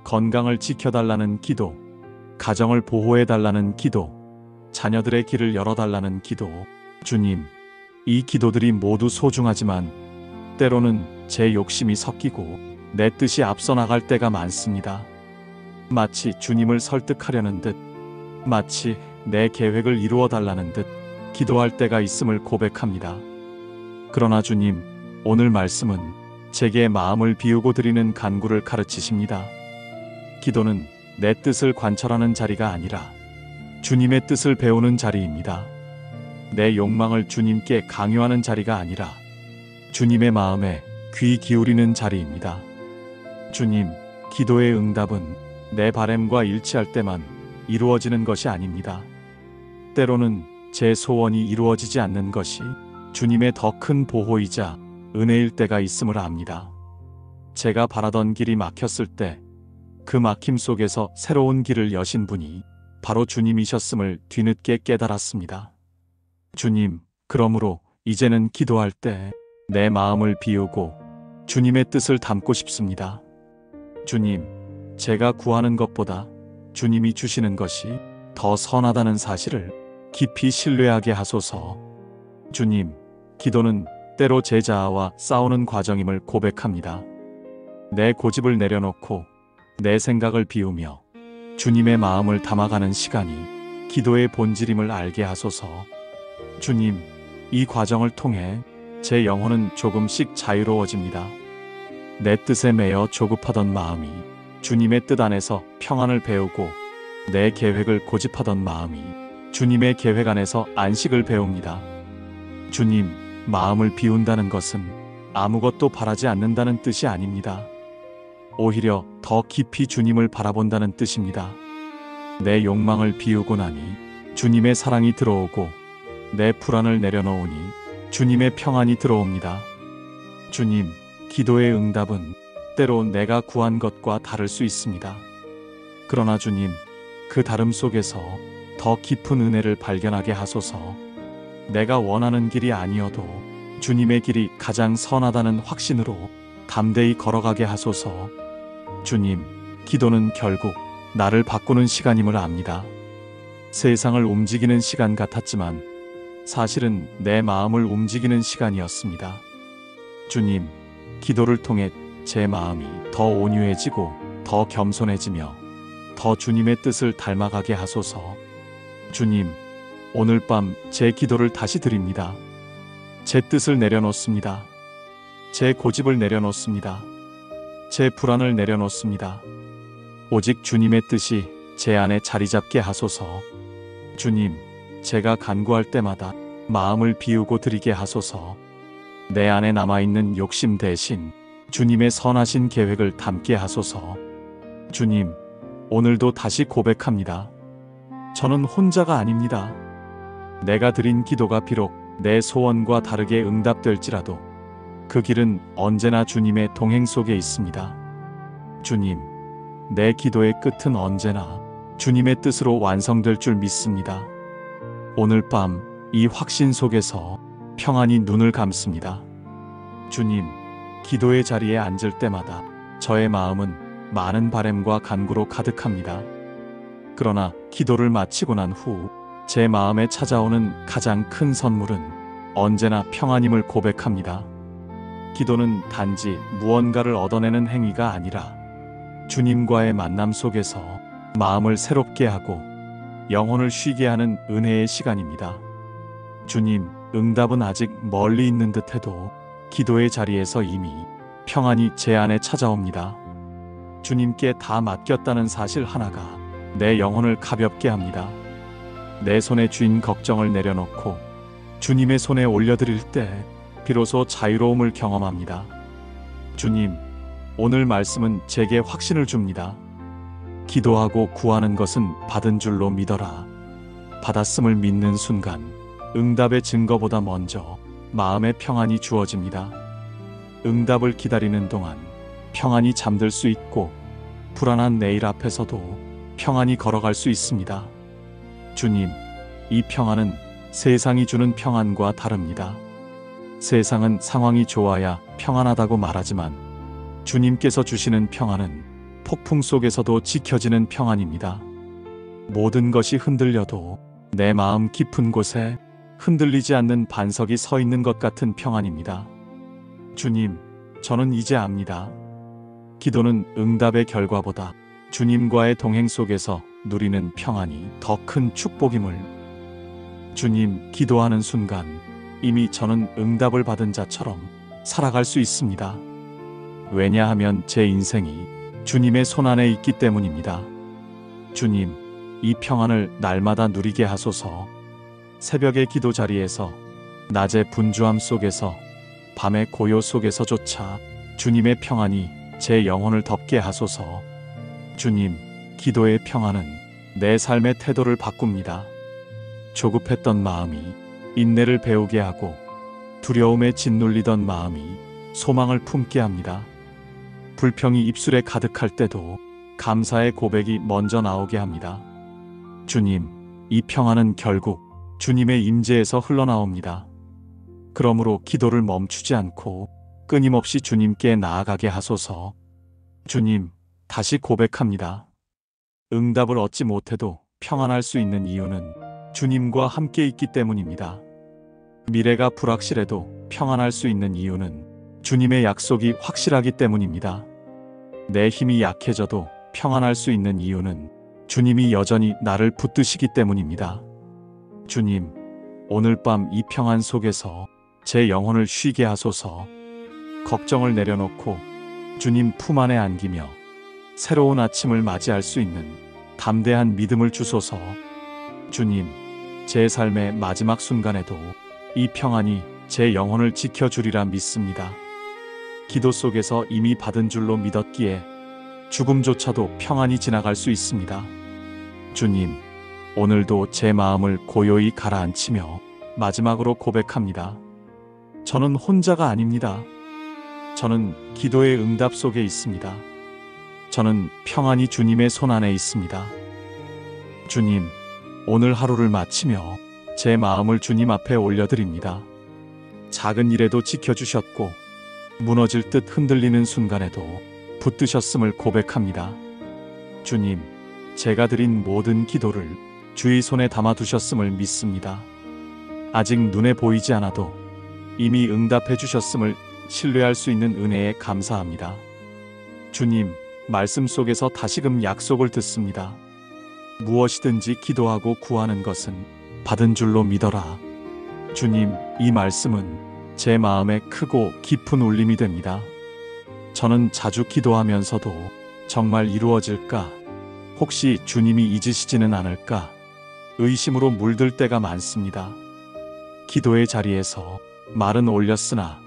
건강을 지켜달라는 기도, 가정을 보호해달라는 기도, 자녀들의 길을 열어달라는 기도. 주님, 이 기도들이 모두 소중하지만 때로는 제 욕심이 섞이고 내 뜻이 앞서 나갈 때가 많습니다. 마치 주님을 설득하려는 듯, 마치 내 계획을 이루어 달라는 듯 기도할 때가 있음을 고백합니다. 그러나 주님, 오늘 말씀은 제게 마음을 비우고 드리는 간구를 가르치십니다. 기도는 내 뜻을 관철하는 자리가 아니라 주님의 뜻을 배우는 자리입니다. 내 욕망을 주님께 강요하는 자리가 아니라 주님의 마음에 귀 기울이는 자리입니다. 주님, 기도의 응답은 내 바램과 일치할 때만 이루어지는 것이 아닙니다. 때로는 제 소원이 이루어지지 않는 것이 주님의 더 큰 보호이자 은혜일 때가 있음을 압니다. 제가 바라던 길이 막혔을 때 그 막힘 속에서 새로운 길을 여신 분이 바로 주님이셨음을 뒤늦게 깨달았습니다. 주님, 그러므로 이제는 기도할 때 내 마음을 비우고 주님의 뜻을 담고 싶습니다. 주님, 제가 구하는 것보다 주님이 주시는 것이 더 선하다는 사실을 깊이 신뢰하게 하소서. 주님, 기도는 때로 제 자아와 싸우는 과정임을 고백합니다. 내 고집을 내려놓고 내 생각을 비우며 주님의 마음을 담아가는 시간이 기도의 본질임을 알게 하소서. 주님, 이 과정을 통해 제 영혼은 조금씩 자유로워집니다. 내 뜻에 매여 조급하던 마음이 주님의 뜻 안에서 평안을 배우고 내 계획을 고집하던 마음이 주님의 계획 안에서 안식을 배웁니다. 주님, 마음을 비운다는 것은 아무것도 바라지 않는다는 뜻이 아닙니다. 오히려 더 깊이 주님을 바라본다는 뜻입니다. 내 욕망을 비우고 나니 주님의 사랑이 들어오고 내 불안을 내려놓으니 주님의 평안이 들어옵니다. 주님, 기도의 응답은 때로 내가 구한 것과 다를 수 있습니다. 그러나 주님, 그 다름 속에서 더 깊은 은혜를 발견하게 하소서. 내가 원하는 길이 아니어도 주님의 길이 가장 선하다는 확신으로 담대히 걸어가게 하소서. 주님, 기도는 결국 나를 바꾸는 시간임을 압니다. 세상을 움직이는 시간 같았지만 사실은 내 마음을 움직이는 시간이었습니다. 주님, 기도를 통해 제 마음이 더 온유해지고 더 겸손해지며 더 주님의 뜻을 닮아가게 하소서. 주님, 오늘 밤 제 기도를 다시 드립니다. 제 뜻을 내려놓습니다. 제 고집을 내려놓습니다. 제 불안을 내려놓습니다. 오직 주님의 뜻이 제 안에 자리 잡게 하소서. 주님, 제가 간구할 때마다 마음을 비우고 드리게 하소서. 내 안에 남아있는 욕심 대신 주님의 선하신 계획을 담게 하소서. 주님, 오늘도 다시 고백합니다. 저는 혼자가 아닙니다. 내가 드린 기도가 비록 내 소원과 다르게 응답될지라도 그 길은 언제나 주님의 동행 속에 있습니다. 주님, 내 기도의 끝은 언제나 주님의 뜻으로 완성될 줄 믿습니다. 오늘 밤 이 확신 속에서 평안히 눈을 감습니다. 주님, 기도의 자리에 앉을 때마다 저의 마음은 많은 바램과 간구로 가득합니다. 그러나 기도를 마치고 난 후 제 마음에 찾아오는 가장 큰 선물은 언제나 평안임을 고백합니다. 기도는 단지 무언가를 얻어내는 행위가 아니라 주님과의 만남 속에서 마음을 새롭게 하고 영혼을 쉬게 하는 은혜의 시간입니다. 주님, 응답은 아직 멀리 있는 듯해도 기도의 자리에서 이미 평안이 제 안에 찾아옵니다. 주님께 다 맡겼다는 사실 하나가 내 영혼을 가볍게 합니다. 내 손에 쥔 걱정을 내려놓고 주님의 손에 올려드릴 때 비로소 자유로움을 경험합니다. 주님, 오늘 말씀은 제게 확신을 줍니다. 기도하고 구하는 것은 받은 줄로 믿어라. 받았음을 믿는 순간 응답의 증거보다 먼저 마음의 평안이 주어집니다. 응답을 기다리는 동안 평안히 잠들 수 있고 불안한 내일 앞에서도 평안히 걸어갈 수 있습니다. 주님, 이 평안은 세상이 주는 평안과 다릅니다. 세상은 상황이 좋아야 평안하다고 말하지만 주님께서 주시는 평안은 폭풍 속에서도 지켜지는 평안입니다. 모든 것이 흔들려도 내 마음 깊은 곳에 흔들리지 않는 반석이 서 있는 것 같은 평안입니다. 주님, 저는 이제 압니다. 기도는 응답의 결과보다 주님과의 동행 속에서 누리는 평안이 더 큰 축복임을. 주님, 기도하는 순간 이미 저는 응답을 받은 자처럼 살아갈 수 있습니다. 왜냐하면 제 인생이 주님의 손안에 있기 때문입니다. 주님, 이 평안을 날마다 누리게 하소서. 새벽의 기도 자리에서, 낮의 분주함 속에서, 밤의 고요 속에서조차 주님의 평안이 제 영혼을 덮게 하소서. 주님, 기도의 평안은 내 삶의 태도를 바꿉니다. 조급했던 마음이 인내를 배우게 하고, 두려움에 짓눌리던 마음이 소망을 품게 합니다. 불평이 입술에 가득할 때도 감사의 고백이 먼저 나오게 합니다. 주님, 이 평안은 결국 주님의 임재에서 흘러나옵니다. 그러므로 기도를 멈추지 않고 끊임없이 주님께 나아가게 하소서. 주님, 다시 고백합니다. 응답을 얻지 못해도 평안할 수 있는 이유는 주님과 함께 있기 때문입니다. 미래가 불확실해도 평안할 수 있는 이유는 주님의 약속이 확실하기 때문입니다. 내 힘이 약해져도 평안할 수 있는 이유는 주님이 여전히 나를 붙드시기 때문입니다. 주님, 오늘 밤 이 평안 속에서 제 영혼을 쉬게 하소서. 걱정을 내려놓고 주님 품 안에 안기며 새로운 아침을 맞이할 수 있는 담대한 믿음을 주소서. 주님, 제 삶의 마지막 순간에도 이 평안이 제 영혼을 지켜주리라 믿습니다. 기도 속에서 이미 받은 줄로 믿었기에 죽음조차도 평안히 지나갈 수 있습니다. 주님, 오늘도 제 마음을 고요히 가라앉히며 마지막으로 고백합니다. 저는 혼자가 아닙니다. 저는 기도의 응답 속에 있습니다. 저는 평안히 주님의 손안에 있습니다. 주님, 오늘 하루를 마치며 제 마음을 주님 앞에 올려드립니다. 작은 일에도 지켜주셨고 무너질 듯 흔들리는 순간에도 붙드셨음을 고백합니다. 주님, 제가 드린 모든 기도를 주의 손에 담아두셨음을 믿습니다. 아직 눈에 보이지 않아도 이미 응답해 주셨음을 신뢰할 수 있는 은혜에 감사합니다. 주님, 말씀 속에서 다시금 약속을 듣습니다. 무엇이든지 기도하고 구하는 것은 받은 줄로 믿어라. 주님, 이 말씀은 제 마음에 크고 깊은 울림이 됩니다. 저는 자주 기도하면서도 정말 이루어질까? 혹시 주님이 잊으시지는 않을까? 의심으로 물들 때가 많습니다. 기도의 자리에서 말은 올렸으나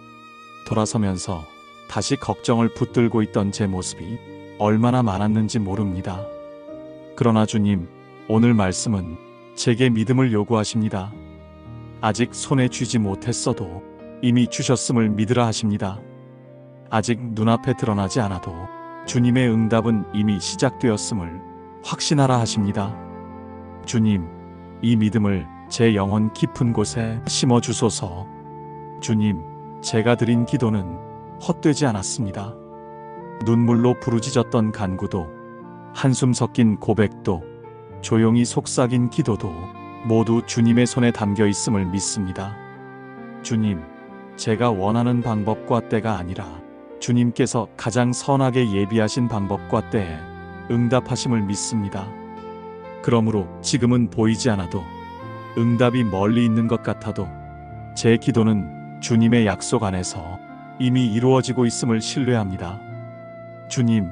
돌아서면서 다시 걱정을 붙들고 있던 제 모습이 얼마나 많았는지 모릅니다. 그러나 주님, 오늘 말씀은 제게 믿음을 요구하십니다. 아직 손에 쥐지 못했어도 이미 주셨음을 믿으라 하십니다. 아직 눈앞에 드러나지 않아도 주님의 응답은 이미 시작되었음을 확신하라 하십니다. 주님, 이 믿음을 제 영혼 깊은 곳에 심어주소서. 주님, 제가 드린 기도는 헛되지 않았습니다. 눈물로 부르짖었던 간구도, 한숨 섞인 고백도, 조용히 속삭인 기도도 모두 주님의 손에 담겨 있음을 믿습니다. 주님, 제가 원하는 방법과 때가 아니라 주님께서 가장 선하게 예비하신 방법과 때에 응답하심을 믿습니다. 그러므로 지금은 보이지 않아도, 응답이 멀리 있는 것 같아도 제 기도는 주님의 약속 안에서 이미 이루어지고 있음을 신뢰합니다. 주님,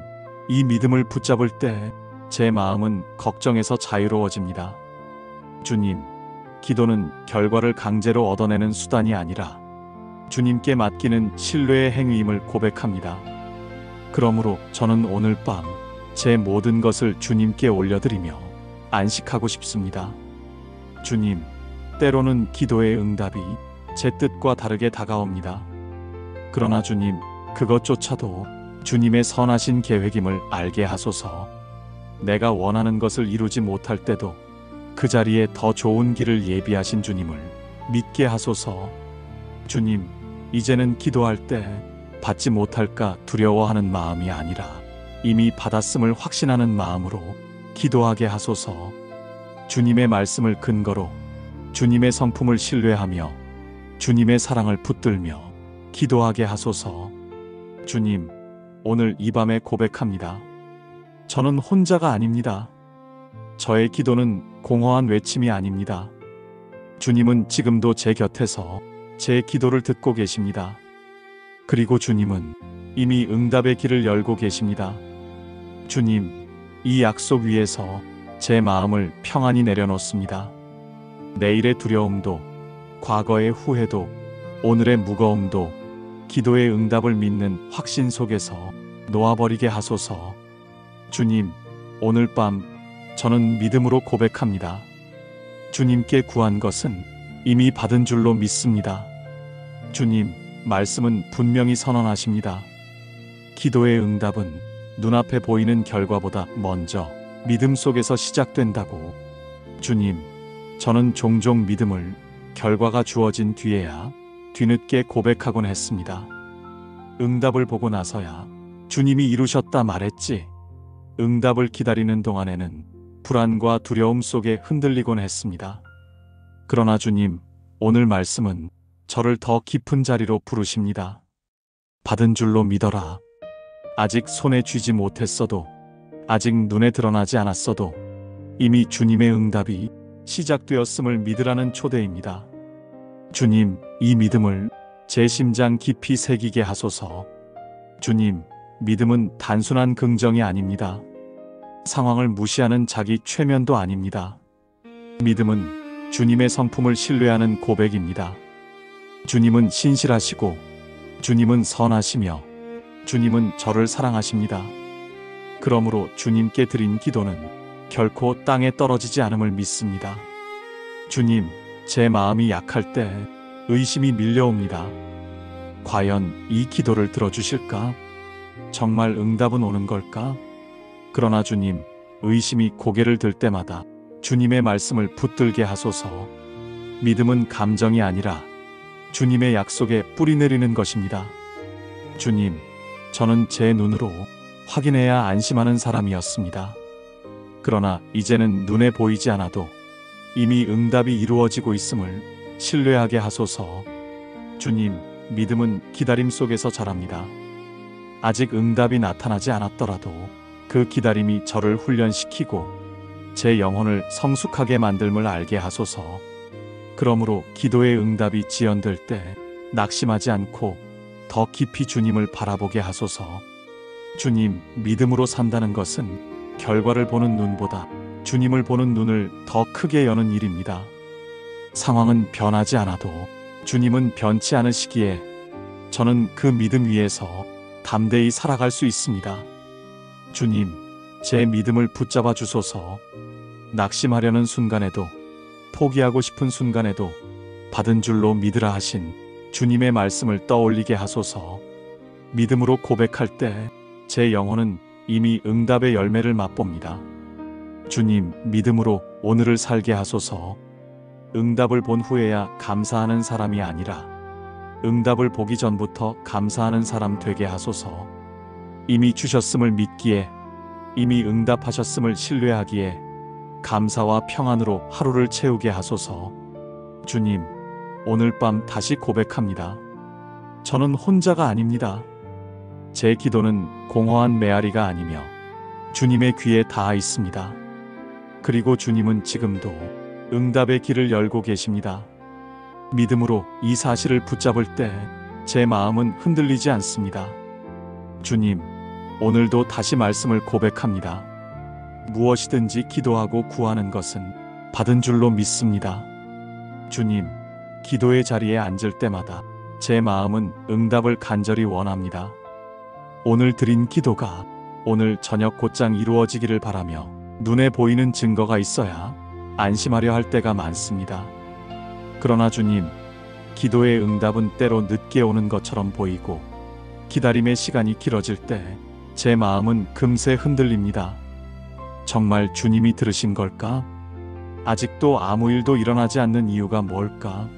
이 믿음을 붙잡을 때 제 마음은 걱정에서 자유로워집니다. 주님, 기도는 결과를 강제로 얻어내는 수단이 아니라 주님께 맡기는 신뢰의 행위임을 고백합니다. 그러므로 저는 오늘 밤 제 모든 것을 주님께 올려드리며 안식하고 싶습니다. 주님, 때로는 기도의 응답이 제 뜻과 다르게 다가옵니다. 그러나 주님, 그것조차도 주님의 선하신 계획임을 알게 하소서. 내가 원하는 것을 이루지 못할 때도 그 자리에 더 좋은 길을 예비하신 주님을 믿게 하소서. 주님, 이제는 기도할 때 받지 못할까 두려워하는 마음이 아니라 이미 받았음을 확신하는 마음으로 기도하게 하소서. 주님의 말씀을 근거로 주님의 성품을 신뢰하며 주님의 사랑을 붙들며 기도하게 하소서. 주님, 오늘 이 밤에 고백합니다. 저는 혼자가 아닙니다. 저의 기도는 공허한 외침이 아닙니다. 주님은 지금도 제 곁에서 제 기도를 듣고 계십니다. 그리고 주님은 이미 응답의 길을 열고 계십니다. 주님, 이 약속 위에서 제 마음을 평안히 내려놓습니다. 내일의 두려움도, 과거의 후회도, 오늘의 무거움도 기도의 응답을 믿는 확신 속에서 놓아버리게 하소서. 주님, 오늘 밤 저는 믿음으로 고백합니다. 주님께 구한 것은 이미 받은 줄로 믿습니다. 주님, 말씀은 분명히 선언하십니다. 기도의 응답은 눈앞에 보이는 결과보다 먼저 믿음 속에서 시작된다고. 주님, 저는 종종 믿음을 결과가 주어진 뒤에야 뒤늦게 고백하곤 했습니다. 응답을 보고 나서야 주님이 이루셨다 말했지. 응답을 기다리는 동안에는 불안과 두려움 속에 흔들리곤 했습니다. 그러나 주님, 오늘 말씀은 저를 더 깊은 자리로 부르십니다. 받은 줄로 믿어라. 아직 손에 쥐지 못했어도, 아직 눈에 드러나지 않았어도 이미 주님의 응답이 시작되었음을 믿으라는 초대입니다. 주님, 이 믿음을 제 심장 깊이 새기게 하소서. 주님, 믿음은 단순한 긍정이 아닙니다. 상황을 무시하는 자기 최면도 아닙니다. 믿음은 주님의 성품을 신뢰하는 고백입니다. 주님은 신실하시고, 주님은 선하시며, 주님은 저를 사랑하십니다. 그러므로 주님께 드린 기도는 결코 땅에 떨어지지 않음을 믿습니다. 주님, 제 마음이 약할 때 의심이 밀려옵니다. 과연 이 기도를 들어주실까? 정말 응답은 오는 걸까? 그러나 주님, 의심이 고개를 들 때마다 주님의 말씀을 붙들게 하소서. 믿음은 감정이 아니라 주님의 약속에 뿌리 내리는 것입니다. 주님, 저는 제 눈으로 확인해야 안심하는 사람이었습니다. 그러나 이제는 눈에 보이지 않아도 이미 응답이 이루어지고 있음을 신뢰하게 하소서. 주님, 믿음은 기다림 속에서 자랍니다. 아직 응답이 나타나지 않았더라도 그 기다림이 저를 훈련시키고 제 영혼을 성숙하게 만들음을 알게 하소서. 그러므로 기도의 응답이 지연될 때 낙심하지 않고 더 깊이 주님을 바라보게 하소서. 주님, 믿음으로 산다는 것은 결과를 보는 눈보다 주님을 보는 눈을 더 크게 여는 일입니다. 상황은 변하지 않아도 주님은 변치 않으시기에 저는 그 믿음 위에서 담대히 살아갈 수 있습니다. 주님, 제 믿음을 붙잡아 주소서. 낙심하려는 순간에도, 포기하고 싶은 순간에도 받은 줄로 믿으라 하신 주님의 말씀을 떠올리게 하소서. 믿음으로 고백할 때 제 영혼은 이미 응답의 열매를 맛봅니다. 주님, 믿음으로 오늘을 살게 하소서. 응답을 본 후에야 감사하는 사람이 아니라 응답을 보기 전부터 감사하는 사람 되게 하소서. 이미 주셨음을 믿기에, 이미 응답하셨음을 신뢰하기에 감사와 평안으로 하루를 채우게 하소서. 주님, 오늘 밤 다시 고백합니다. 저는 혼자가 아닙니다. 제 기도는 공허한 메아리가 아니며 주님의 귀에 닿아 있습니다. 그리고 주님은 지금도 응답의 길을 열고 계십니다. 믿음으로 이 사실을 붙잡을 때 제 마음은 흔들리지 않습니다. 주님, 오늘도 다시 말씀을 고백합니다. 무엇이든지 기도하고 구하는 것은 받은 줄로 믿습니다. 주님, 기도의 자리에 앉을 때마다 제 마음은 응답을 간절히 원합니다. 오늘 드린 기도가 오늘 저녁 곧장 이루어지기를 바라며 눈에 보이는 증거가 있어야 안심하려 할 때가 많습니다. 그러나 주님, 기도의 응답은 때로 늦게 오는 것처럼 보이고 기다림의 시간이 길어질 때 제 마음은 금세 흔들립니다. 정말 주님이 들으신 걸까? 아직도 아무 일도 일어나지 않는 이유가 뭘까?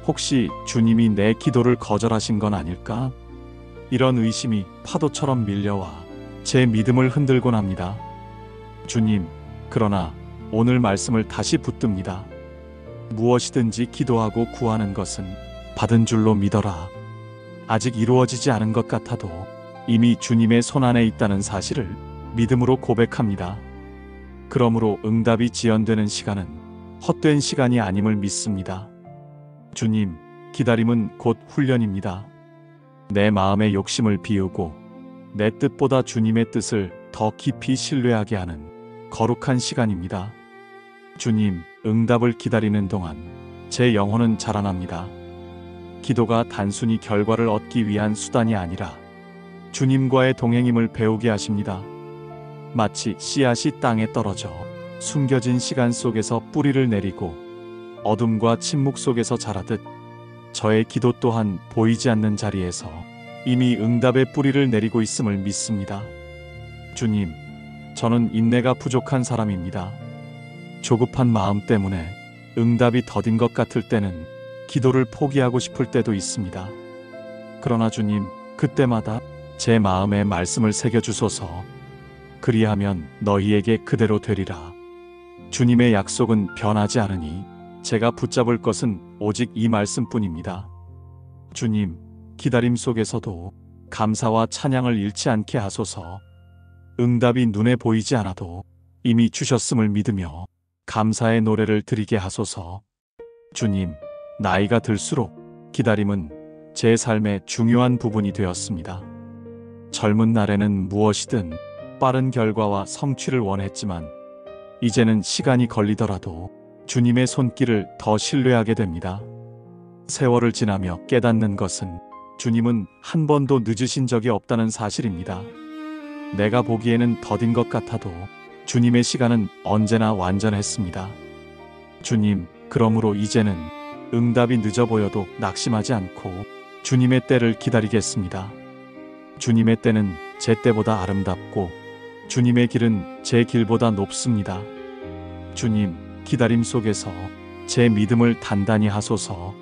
혹시 주님이 내 기도를 거절하신 건 아닐까? 이런 의심이 파도처럼 밀려와 제 믿음을 흔들곤 합니다. 주님, 그러나 오늘 말씀을 다시 붙듭니다. 무엇이든지 기도하고 구하는 것은 받은 줄로 믿어라. 아직 이루어지지 않은 것 같아도 이미 주님의 손안에 있다는 사실을 믿음으로 고백합니다. 그러므로 응답이 지연되는 시간은 헛된 시간이 아님을 믿습니다. 주님, 기다림은 곧 훈련입니다. 내 마음의 욕심을 비우고 내 뜻보다 주님의 뜻을 더 깊이 신뢰하게 하는 거룩한 시간입니다. 주님, 응답을 기다리는 동안 제 영혼은 자라납니다. 기도가 단순히 결과를 얻기 위한 수단이 아니라 주님과의 동행임을 배우게 하십니다. 마치 씨앗이 땅에 떨어져 숨겨진 시간 속에서 뿌리를 내리고 어둠과 침묵 속에서 자라듯 저의 기도 또한 보이지 않는 자리에서 이미 응답의 뿌리를 내리고 있음을 믿습니다. 주님, 저는 인내가 부족한 사람입니다. 조급한 마음 때문에 응답이 더딘 것 같을 때는 기도를 포기하고 싶을 때도 있습니다. 그러나 주님, 그때마다 제 마음에 말씀을 새겨주소서. 그리하면 너희에게 그대로 되리라. 주님의 약속은 변하지 않으니 제가 붙잡을 것은 오직 이 말씀뿐입니다. 주님, 기다림 속에서도 감사와 찬양을 잃지 않게 하소서. 응답이 눈에 보이지 않아도 이미 주셨음을 믿으며 감사의 노래를 드리게 하소서. 주님, 나이가 들수록 기다림은 제 삶의 중요한 부분이 되었습니다. 젊은 날에는 무엇이든 빠른 결과와 성취를 원했지만 이제는 시간이 걸리더라도 주님의 손길을 더 신뢰하게 됩니다. 세월을 지나며 깨닫는 것은 주님은 한 번도 늦으신 적이 없다는 사실입니다. 내가 보기에는 더딘 것 같아도 주님의 시간은 언제나 완전했습니다. 주님, 그러므로 이제는 응답이 늦어 보여도 낙심하지 않고 주님의 때를 기다리겠습니다. 주님의 때는 제 때보다 아름답고 주님의 길은 제 길보다 높습니다. 주님, 기다림 속에서 제 믿음을 단단히 하소서.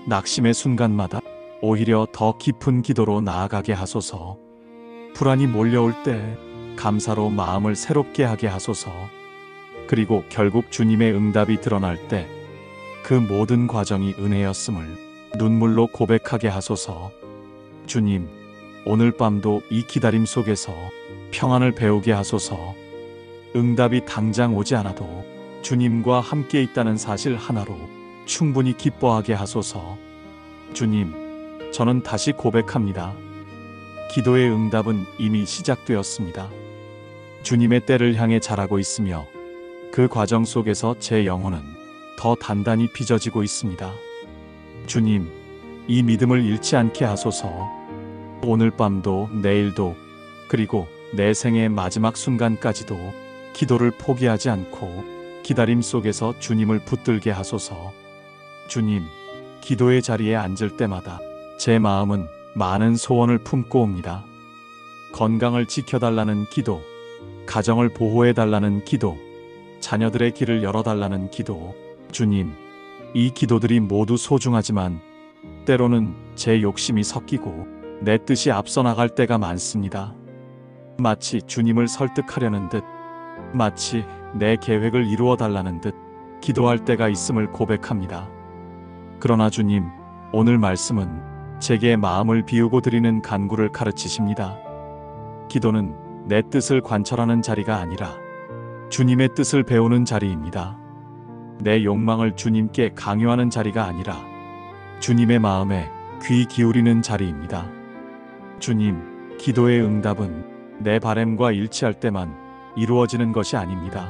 낙심의 순간마다 오히려 더 깊은 기도로 나아가게 하소서. 불안이 몰려올 때 감사로 마음을 새롭게 하게 하소서. 그리고 결국 주님의 응답이 드러날 때 그 모든 과정이 은혜였음을 눈물로 고백하게 하소서. 주님, 오늘 밤도 이 기다림 속에서 평안을 배우게 하소서. 응답이 당장 오지 않아도 주님과 함께 있다는 사실 하나로 충분히 기뻐하게 하소서. 주님, 저는 다시 고백합니다. 기도의 응답은 이미 시작되었습니다. 주님의 때를 향해 자라고 있으며 그 과정 속에서 제 영혼은 더 단단히 빚어지고 있습니다. 주님, 이 믿음을 잃지 않게 하소서. 오늘 밤도 내일도 그리고 내 생의 마지막 순간까지도 기도를 포기하지 않고 기다림 속에서 주님을 붙들게 하소서. 주님, 기도의 자리에 앉을 때마다 제 마음은 많은 소원을 품고 옵니다. 건강을 지켜달라는 기도, 가정을 보호해달라는 기도, 자녀들의 길을 열어달라는 기도. 주님, 이 기도들이 모두 소중하지만 때로는 제 욕심이 섞이고 내 뜻이 앞서 나갈 때가 많습니다. 마치 주님을 설득하려는 듯, 마치 내 계획을 이루어 달라는 듯 기도할 때가 있음을 고백합니다. 그러나 주님, 오늘 말씀은 제게 마음을 비우고 드리는 간구를 가르치십니다. 기도는 내 뜻을 관철하는 자리가 아니라 주님의 뜻을 배우는 자리입니다. 내 욕망을 주님께 강요하는 자리가 아니라 주님의 마음에 귀 기울이는 자리입니다. 주님, 기도의 응답은 내 바램과 일치할 때만 이루어지는 것이 아닙니다.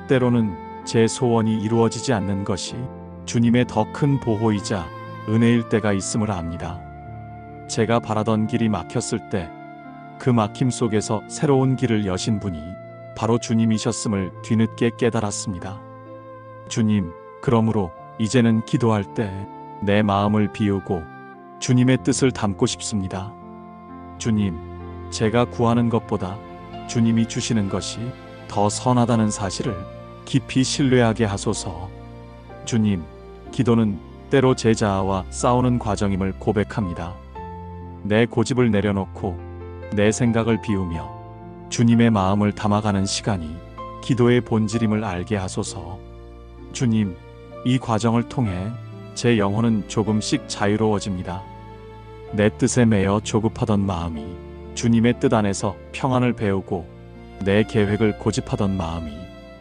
때로는 제 소원이 이루어지지 않는 것이 주님의 더 큰 보호이자 은혜일 때가 있음을 압니다. 제가 바라던 길이 막혔을 때 그 막힘 속에서 새로운 길을 여신 분이 바로 주님이셨음을 뒤늦게 깨달았습니다. 주님, 그러므로 이제는 기도할 때 내 마음을 비우고 주님의 뜻을 담고 싶습니다. 주님, 제가 구하는 것보다 주님이 주시는 것이 더 선하다는 사실을 깊이 신뢰하게 하소서. 주님, 기도는 때로 제 자아와 싸우는 과정임을 고백합니다. 내 고집을 내려놓고 내 생각을 비우며 주님의 마음을 담아가는 시간이 기도의 본질임을 알게 하소서. 주님, 이 과정을 통해 제 영혼은 조금씩 자유로워집니다. 내 뜻에 매여 조급하던 마음이 주님의 뜻 안에서 평안을 배우고 내 계획을 고집하던 마음이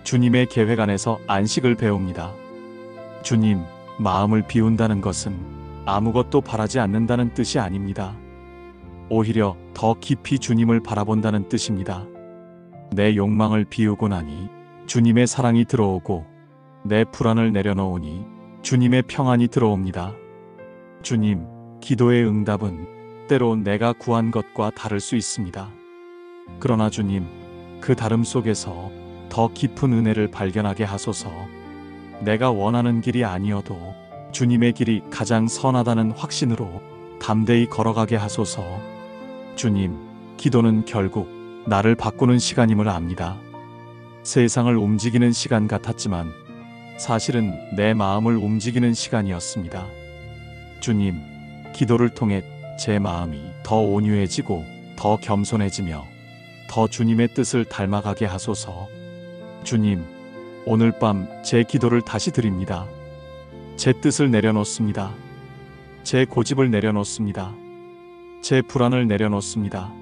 주님의 계획 안에서 안식을 배웁니다. 주님, 마음을 비운다는 것은 아무것도 바라지 않는다는 뜻이 아닙니다. 오히려 더 깊이 주님을 바라본다는 뜻입니다. 내 욕망을 비우고 나니 주님의 사랑이 들어오고 내 불안을 내려놓으니 주님의 평안이 들어옵니다. 주님, 기도의 응답은 때로 내가 구한 것과 다를 수 있습니다. 그러나 주님, 그 다름 속에서 더 깊은 은혜를 발견하게 하소서. 내가 원하는 길이 아니어도 주님의 길이 가장 선하다는 확신으로 담대히 걸어가게 하소서. 주님, 기도는 결국 나를 바꾸는 시간임을 압니다. 세상을 움직이는 시간 같았지만 사실은 내 마음을 움직이는 시간이었습니다. 주님, 기도를 통해 제 마음이 더 온유해지고 더 겸손해지며 더 주님의 뜻을 닮아가게 하소서. 주님, 오늘 밤 제 기도를 다시 드립니다. 제 뜻을 내려놓습니다. 제 고집을 내려놓습니다. 제 불안을 내려놓습니다.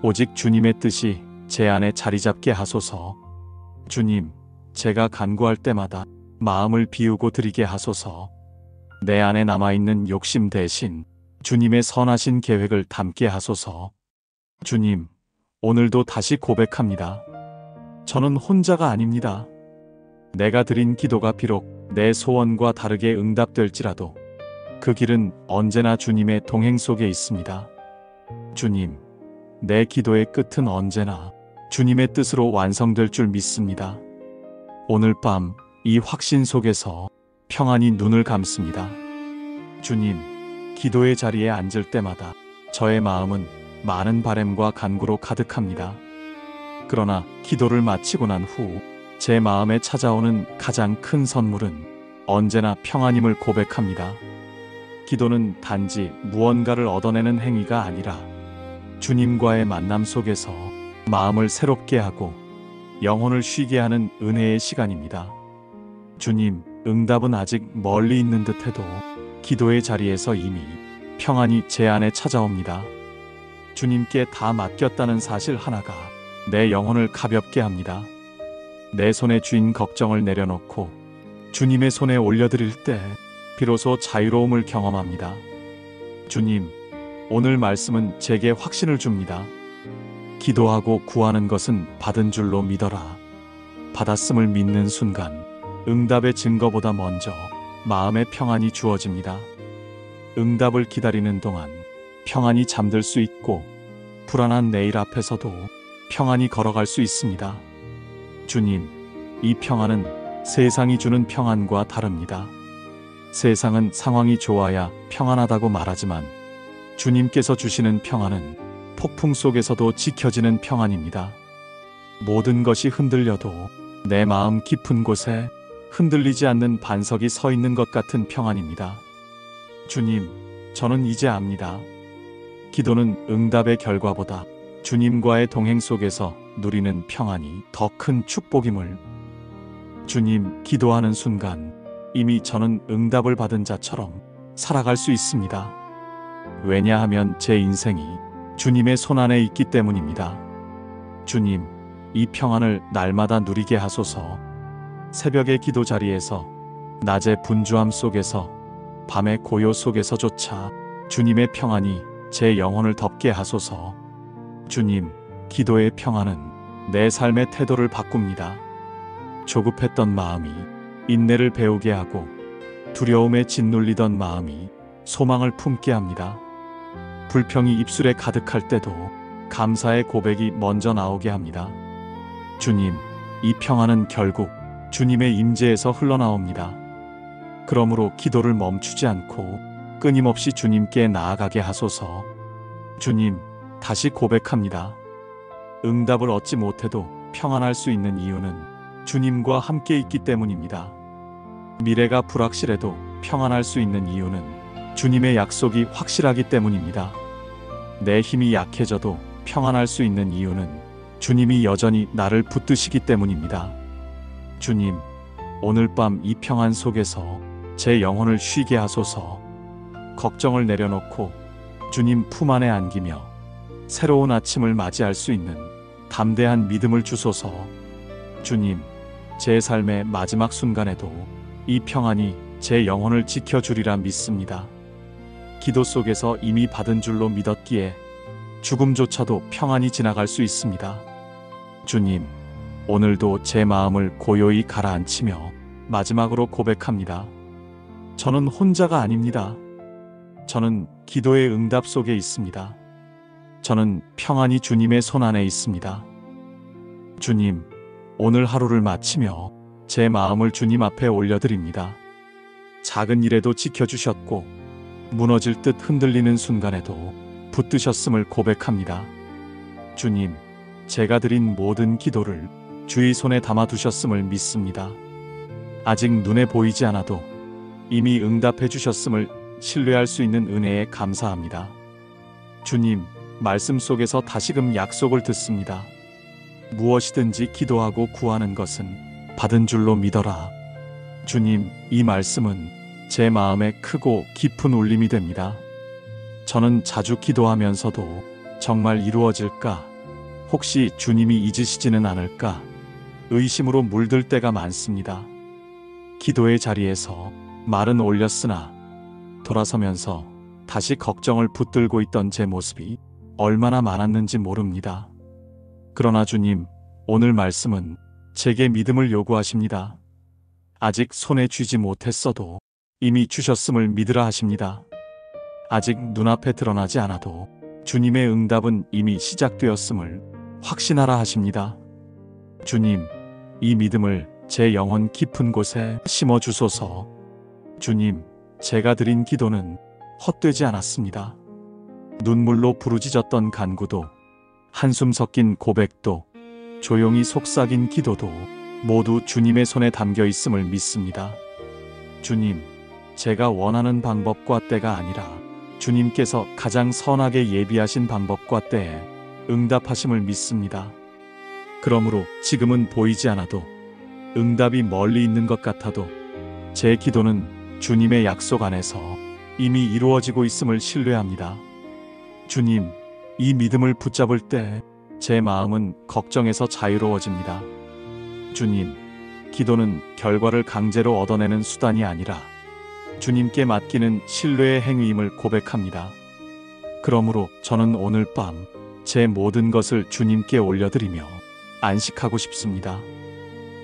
오직 주님의 뜻이 제 안에 자리 잡게 하소서. 주님, 제가 간구할 때마다 마음을 비우고 드리게 하소서. 내 안에 남아있는 욕심 대신 주님의 선하신 계획을 담게 하소서. 주님, 오늘도 다시 고백합니다. 저는 혼자가 아닙니다. 내가 드린 기도가 비록 내 소원과 다르게 응답될지라도 그 길은 언제나 주님의 동행 속에 있습니다. 주님, 내 기도의 끝은 언제나 주님의 뜻으로 완성될 줄 믿습니다. 오늘 밤 이 확신 속에서 평안히 눈을 감습니다. 주님, 기도의 자리에 앉을 때마다 저의 마음은 많은 바램과 간구로 가득합니다. 그러나 기도를 마치고 난 후 제 마음에 찾아오는 가장 큰 선물은 언제나 평안임을 고백합니다. 기도는 단지 무언가를 얻어내는 행위가 아니라 주님과의 만남 속에서 마음을 새롭게 하고 영혼을 쉬게 하는 은혜의 시간입니다. 주님, 응답은 아직 멀리 있는 듯해도 기도의 자리에서 이미 평안이 제 안에 찾아옵니다. 주님께 다 맡겼다는 사실 하나가 내 영혼을 가볍게 합니다. 내 손에 쥔 걱정을 내려놓고 주님의 손에 올려드릴 때 비로소 자유로움을 경험합니다. 주님, 오늘 말씀은 제게 확신을 줍니다. 기도하고 구하는 것은 받은 줄로 믿어라. 받았음을 믿는 순간 응답의 증거보다 먼저 마음의 평안이 주어집니다. 응답을 기다리는 동안 평안히 잠들 수 있고 불안한 내일 앞에서도 평안히 걸어갈 수 있습니다. 주님, 이 평안은 세상이 주는 평안과 다릅니다. 세상은 상황이 좋아야 평안하다고 말하지만 주님께서 주시는 평안은 폭풍 속에서도 지켜지는 평안입니다. 모든 것이 흔들려도 내 마음 깊은 곳에 흔들리지 않는 반석이 서 있는 것 같은 평안입니다. 주님, 저는 이제 압니다. 기도는 응답의 결과보다 주님과의 동행 속에서 누리는 평안이 더 큰 축복임을. 주님, 기도하는 순간 이미 저는 응답을 받은 자처럼 살아갈 수 있습니다. 왜냐하면 제 인생이 주님의 손안에 있기 때문입니다. 주님, 이 평안을 날마다 누리게 하소서. 새벽의 기도 자리에서, 낮의 분주함 속에서, 밤의 고요 속에서조차 주님의 평안이 제 영혼을 덮게 하소서. 주님, 기도의 평안은 내 삶의 태도를 바꿉니다. 조급했던 마음이 인내를 배우게 하고 두려움에 짓눌리던 마음이 소망을 품게 합니다. 불평이 입술에 가득할 때도 감사의 고백이 먼저 나오게 합니다. 주님, 이 평안은 결국 주님의 임재에서 흘러나옵니다. 그러므로 기도를 멈추지 않고 끊임없이 주님께 나아가게 하소서. 주님, 다시 고백합니다. 응답을 얻지 못해도 평안할 수 있는 이유는 주님과 함께 있기 때문입니다. 미래가 불확실해도 평안할 수 있는 이유는 주님의 약속이 확실하기 때문입니다. 내 힘이 약해져도 평안할 수 있는 이유는 주님이 여전히 나를 붙드시기 때문입니다. 주님, 오늘 밤 이 평안 속에서 제 영혼을 쉬게 하소서. 걱정을 내려놓고 주님 품 안에 안기며 새로운 아침을 맞이할 수 있는 담대한 믿음을 주소서. 주님, 제 삶의 마지막 순간에도 이 평안이 제 영혼을 지켜주리라 믿습니다. 기도 속에서 이미 받은 줄로 믿었기에 죽음조차도 평안히 지나갈 수 있습니다. 주님, 오늘도 제 마음을 고요히 가라앉히며 마지막으로 고백합니다. 저는 혼자가 아닙니다. 저는 기도의 응답 속에 있습니다. 저는 평안히 주님의 손 안에 있습니다. 주님, 오늘 하루를 마치며 제 마음을 주님 앞에 올려드립니다. 작은 일에도 지켜주셨고 무너질 듯 흔들리는 순간에도 붙드셨음을 고백합니다. 주님, 제가 드린 모든 기도를 주의 손에 담아두셨음을 믿습니다. 아직 눈에 보이지 않아도 이미 응답해 주셨음을 신뢰할 수 있는 은혜에 감사합니다. 주님, 말씀 속에서 다시금 약속을 듣습니다. 무엇이든지 기도하고 구하는 것은 받은 줄로 믿어라. 주님, 이 말씀은 제 마음에 크고 깊은 울림이 됩니다. 저는 자주 기도하면서도 정말 이루어질까? 혹시 주님이 잊으시지는 않을까? 의심으로 물들 때가 많습니다. 기도의 자리에서 말은 올렸으나 돌아서면서 다시 걱정을 붙들고 있던 제 모습이 얼마나 많았는지 모릅니다. 그러나 주님, 오늘 말씀은 제게 믿음을 요구하십니다. 아직 손에 쥐지 못했어도 이미 주셨음을 믿으라 하십니다. 아직 눈앞에 드러나지 않아도 주님의 응답은 이미 시작되었음을 확신하라 하십니다. 주님, 이 믿음을 제 영혼 깊은 곳에 심어주소서. 주님, 제가 드린 기도는 헛되지 않았습니다. 눈물로 부르짖었던 간구도, 한숨 섞인 고백도, 조용히 속삭인 기도도 모두 주님의 손에 담겨 있음을 믿습니다. 주님, 제가 원하는 방법과 때가 아니라 주님께서 가장 선하게 예비하신 방법과 때에 응답하심을 믿습니다. 그러므로 지금은 보이지 않아도, 응답이 멀리 있는 것 같아도 제 기도는 주님의 약속 안에서 이미 이루어지고 있음을 신뢰합니다. 주님, 이 믿음을 붙잡을 때 제 마음은 걱정에서 자유로워집니다. 주님, 기도는 결과를 강제로 얻어내는 수단이 아니라 주님께 맡기는 신뢰의 행위임을 고백합니다. 그러므로 저는 오늘 밤 제 모든 것을 주님께 올려드리며 안식하고 싶습니다.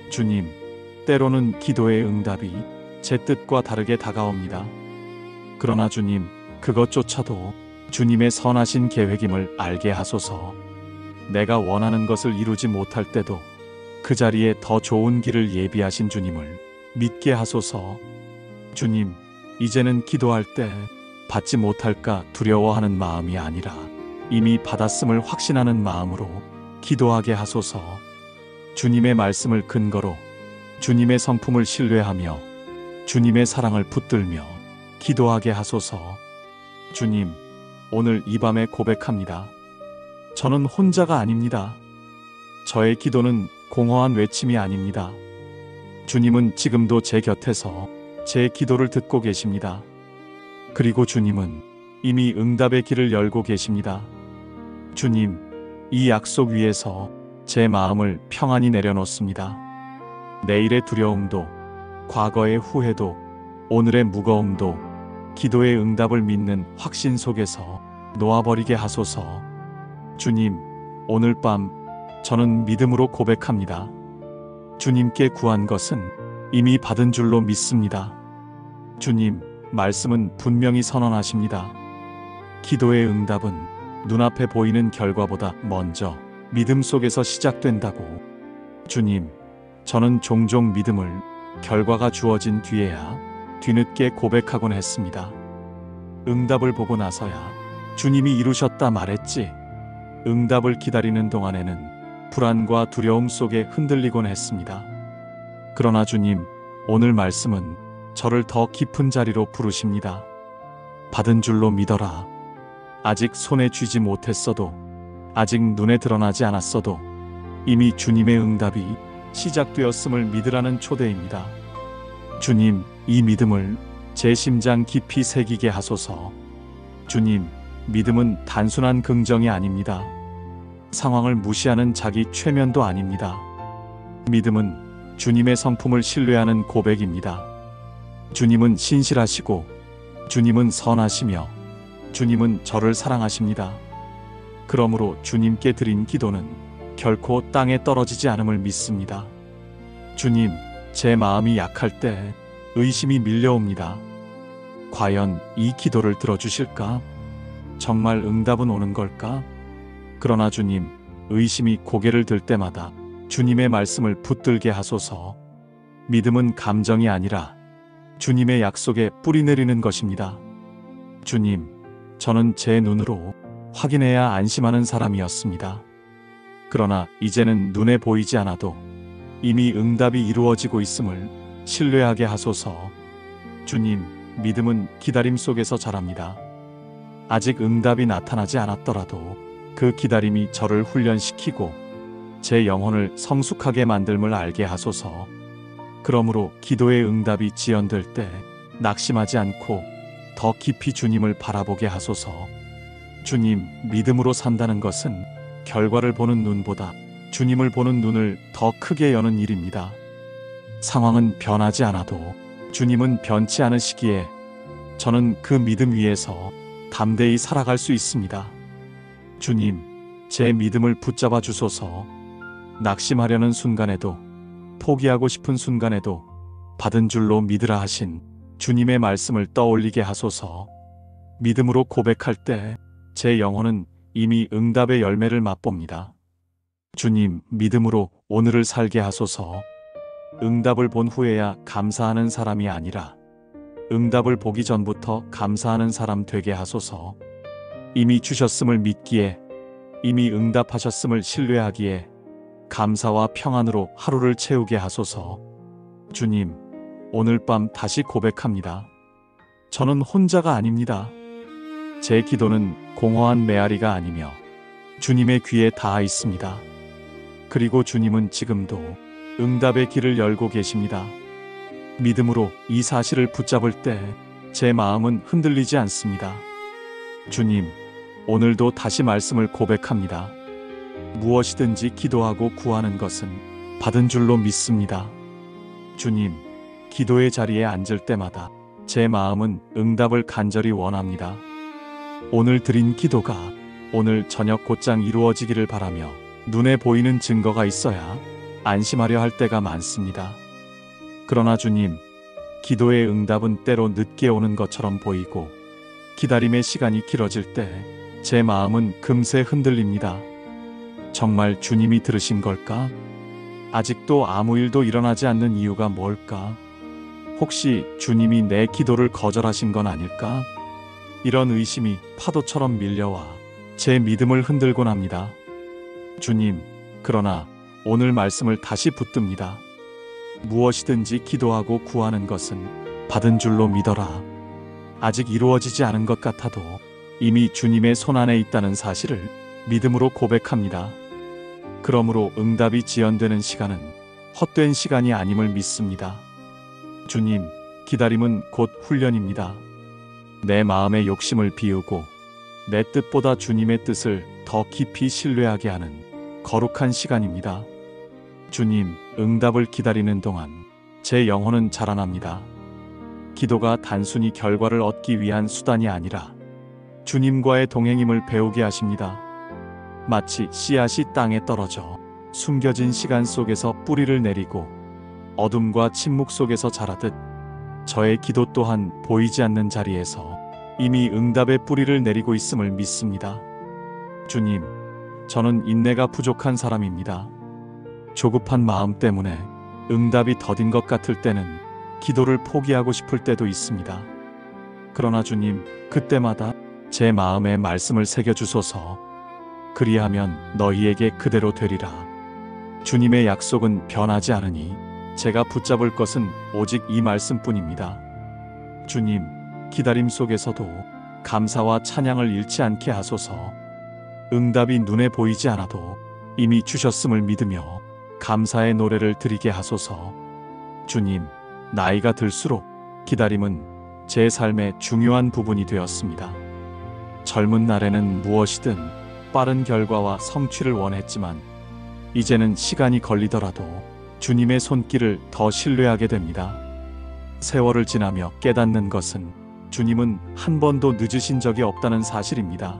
주님, 때로는 기도의 응답이 제 뜻과 다르게 다가옵니다. 그러나 주님, 그것조차도 주님의 선하신 계획임을 알게 하소서. 내가 원하는 것을 이루지 못할 때도 그 자리에 더 좋은 길을 예비하신 주님을 믿게 하소서. 주님, 이제는 기도할 때 받지 못할까 두려워하는 마음이 아니라 이미 받았음을 확신하는 마음으로 기도하게 하소서. 주님의 말씀을 근거로 주님의 성품을 신뢰하며 주님의 사랑을 붙들며 기도하게 하소서. 주님, 오늘 이 밤에 고백합니다. 저는 혼자가 아닙니다. 저의 기도는 공허한 외침이 아닙니다. 주님은 지금도 제 곁에서 제 기도를 듣고 계십니다. 그리고 주님은 이미 응답의 길을 열고 계십니다. 주님, 이 약속 위에서 제 마음을 평안히 내려놓습니다. 내일의 두려움도, 과거의 후회도, 오늘의 무거움도 기도의 응답을 믿는 확신 속에서 놓아버리게 하소서. 주님, 오늘 밤 저는 믿음으로 고백합니다. 주님께 구한 것은 이미 받은 줄로 믿습니다. 주님, 말씀은 분명히 선언하십니다. 기도의 응답은 눈앞에 보이는 결과보다 먼저 믿음 속에서 시작된다고. 주님, 저는 종종 믿음을 결과가 주어진 뒤에야 뒤늦게 고백하곤 했습니다. 응답을 보고 나서야 주님이 이루셨다 말했지. 응답을 기다리는 동안에는 불안과 두려움 속에 흔들리곤 했습니다. 그러나 주님, 오늘 말씀은 저를 더 깊은 자리로 부르십니다. 받은 줄로 믿어라. 아직 손에 쥐지 못했어도, 아직 눈에 드러나지 않았어도 이미 주님의 응답이 시작되었음을 믿으라는 초대입니다. 주님, 이 믿음을 제 심장 깊이 새기게 하소서. 주님, 믿음은 단순한 긍정이 아닙니다. 상황을 무시하는 자기 최면도 아닙니다. 믿음은 주님의 성품을 신뢰하는 고백입니다. 주님은 신실하시고, 주님은 선하시며, 주님은 저를 사랑하십니다. 그러므로 주님께 드린 기도는 결코 땅에 떨어지지 않음을 믿습니다. 주님, 제 마음이 약할 때 의심이 밀려옵니다. 과연 이 기도를 들어주실까? 정말 응답은 오는 걸까? 그러나 주님, 의심이 고개를 들 때마다 주님의 말씀을 붙들게 하소서. 믿음은 감정이 아니라 주님의 약속에 뿌리 내리는 것입니다. 주님, 저는 제 눈으로 확인해야 안심하는 사람이었습니다. 그러나 이제는 눈에 보이지 않아도 이미 응답이 이루어지고 있음을 신뢰하게 하소서. 주님, 믿음은 기다림 속에서 자랍니다. 아직 응답이 나타나지 않았더라도 그 기다림이 저를 훈련시키고 제 영혼을 성숙하게 만들므를 알게 하소서. 그러므로 기도의 응답이 지연될 때 낙심하지 않고 더 깊이 주님을 바라보게 하소서. 주님, 믿음으로 산다는 것은 결과를 보는 눈보다 주님을 보는 눈을 더 크게 여는 일입니다. 상황은 변하지 않아도 주님은 변치 않으시기에 저는 그 믿음 위에서 담대히 살아갈 수 있습니다. 주님, 제 믿음을 붙잡아 주소서. 낙심하려는 순간에도, 포기하고 싶은 순간에도 받은 줄로 믿으라 하신 주님의 말씀을 떠올리게 하소서. 믿음으로 고백할 때 제 영혼은 이미 응답의 열매를 맛봅니다. 주님, 믿음으로 오늘을 살게 하소서. 응답을 본 후에야 감사하는 사람이 아니라 응답을 보기 전부터 감사하는 사람 되게 하소서. 이미 주셨음을 믿기에, 이미 응답하셨음을 신뢰하기에 감사와 평안으로 하루를 채우게 하소서. 주님, 오늘 밤 다시 고백합니다. 저는 혼자가 아닙니다. 제 기도는 공허한 메아리가 아니며 주님의 귀에 닿아 있습니다. 그리고 주님은 지금도 응답의 길을 열고 계십니다. 믿음으로 이 사실을 붙잡을 때 제 마음은 흔들리지 않습니다. 주님, 오늘도 다시 말씀을 고백합니다. 무엇이든지 기도하고 구하는 것은 받은 줄로 믿습니다. 주님, 기도의 자리에 앉을 때마다 제 마음은 응답을 간절히 원합니다. 오늘 드린 기도가 오늘 저녁 곧장 이루어지기를 바라며 눈에 보이는 증거가 있어야 안심하려 할 때가 많습니다. 그러나 주님, 기도의 응답은 때로 늦게 오는 것처럼 보이고 기다림의 시간이 길어질 때 제 마음은 금세 흔들립니다. 정말 주님이 들으신 걸까? 아직도 아무 일도 일어나지 않는 이유가 뭘까? 혹시 주님이 내 기도를 거절하신 건 아닐까? 이런 의심이 파도처럼 밀려와 제 믿음을 흔들곤 합니다. 주님, 그러나 오늘 말씀을 다시 붙듭니다. 무엇이든지 기도하고 구하는 것은 받은 줄로 믿어라. 아직 이루어지지 않은 것 같아도 이미 주님의 손안에 있다는 사실을 믿음으로 고백합니다. 그러므로 응답이 지연되는 시간은 헛된 시간이 아님을 믿습니다. 주님, 기다림은 곧 훈련입니다. 내 마음의 욕심을 비우고 내 뜻보다 주님의 뜻을 더 깊이 신뢰하게 하는 거룩한 시간입니다. 주님, 응답을 기다리는 동안 제 영혼은 자라납니다. 기도가 단순히 결과를 얻기 위한 수단이 아니라 주님과의 동행임을 배우게 하십니다. 마치 씨앗이 땅에 떨어져 숨겨진 시간 속에서 뿌리를 내리고 어둠과 침묵 속에서 자라듯 저의 기도 또한 보이지 않는 자리에서 이미 응답의 뿌리를 내리고 있음을 믿습니다. 주님, 저는 인내가 부족한 사람입니다. 조급한 마음 때문에 응답이 더딘 것 같을 때는 기도를 포기하고 싶을 때도 있습니다. 그러나 주님, 그때마다 제 마음에 말씀을 새겨주소서. 그리하면 너희에게 그대로 되리라. 주님의 약속은 변하지 않으니 제가 붙잡을 것은 오직 이 말씀뿐입니다. 주님, 기다림 속에서도 감사와 찬양을 잃지 않게 하소서. 응답이 눈에 보이지 않아도 이미 주셨음을 믿으며 감사의 노래를 드리게 하소서. 주님, 나이가 들수록 기다림은 제 삶의 중요한 부분이 되었습니다. 젊은 날에는 무엇이든 빠른 결과와 성취를 원했지만 이제는 시간이 걸리더라도 주님의 손길을 더 신뢰하게 됩니다. 세월을 지나며 깨닫는 것은 주님은 한 번도 늦으신 적이 없다는 사실입니다.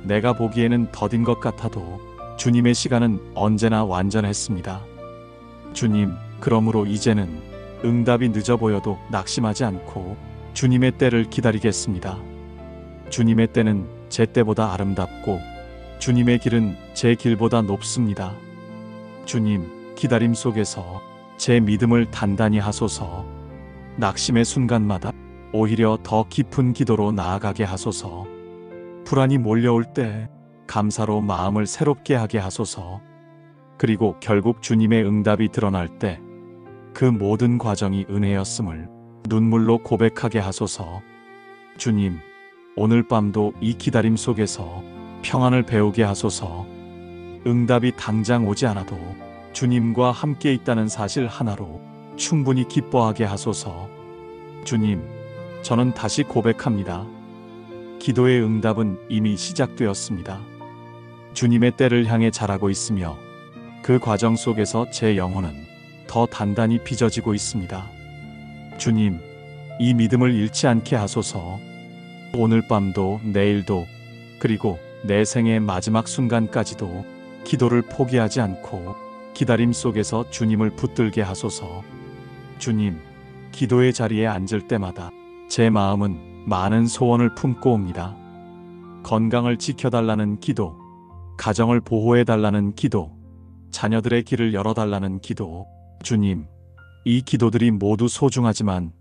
내가 보기에는 더딘 것 같아도 주님의 시간은 언제나 완전했습니다. 주님, 그러므로 이제는 응답이 늦어 보여도 낙심하지 않고 주님의 때를 기다리겠습니다. 주님의 때는 제 때보다 아름답고 주님의 길은 제 길보다 높습니다. 주님, 기다림 속에서 제 믿음을 단단히 하소서. 낙심의 순간마다 오히려 더 깊은 기도로 나아가게 하소서. 불안이 몰려올 때 감사로 마음을 새롭게 하게 하소서. 그리고 결국 주님의 응답이 드러날 때 그 모든 과정이 은혜였음을 눈물로 고백하게 하소서. 주님, 오늘 밤도 이 기다림 속에서 평안을 배우게 하소서. 응답이 당장 오지 않아도 주님과 함께 있다는 사실 하나로 충분히 기뻐하게 하소서. 주님, 저는 다시 고백합니다. 기도의 응답은 이미 시작되었습니다. 주님의 때를 향해 자라고 있으며 그 과정 속에서 제 영혼은 더 단단히 빚어지고 있습니다. 주님, 이 믿음을 잃지 않게 하소서. 오늘 밤도 내일도 그리고 내 생의 마지막 순간까지도 기도를 포기하지 않고 기다림 속에서 주님을 붙들게 하소서. 주님, 기도의 자리에 앉을 때마다 제 마음은 많은 소원을 품고 옵니다. 건강을 지켜달라는 기도, 가정을 보호해달라는 기도, 자녀들의 길을 열어달라는 기도. 주님, 이 기도들이 모두 소중하지만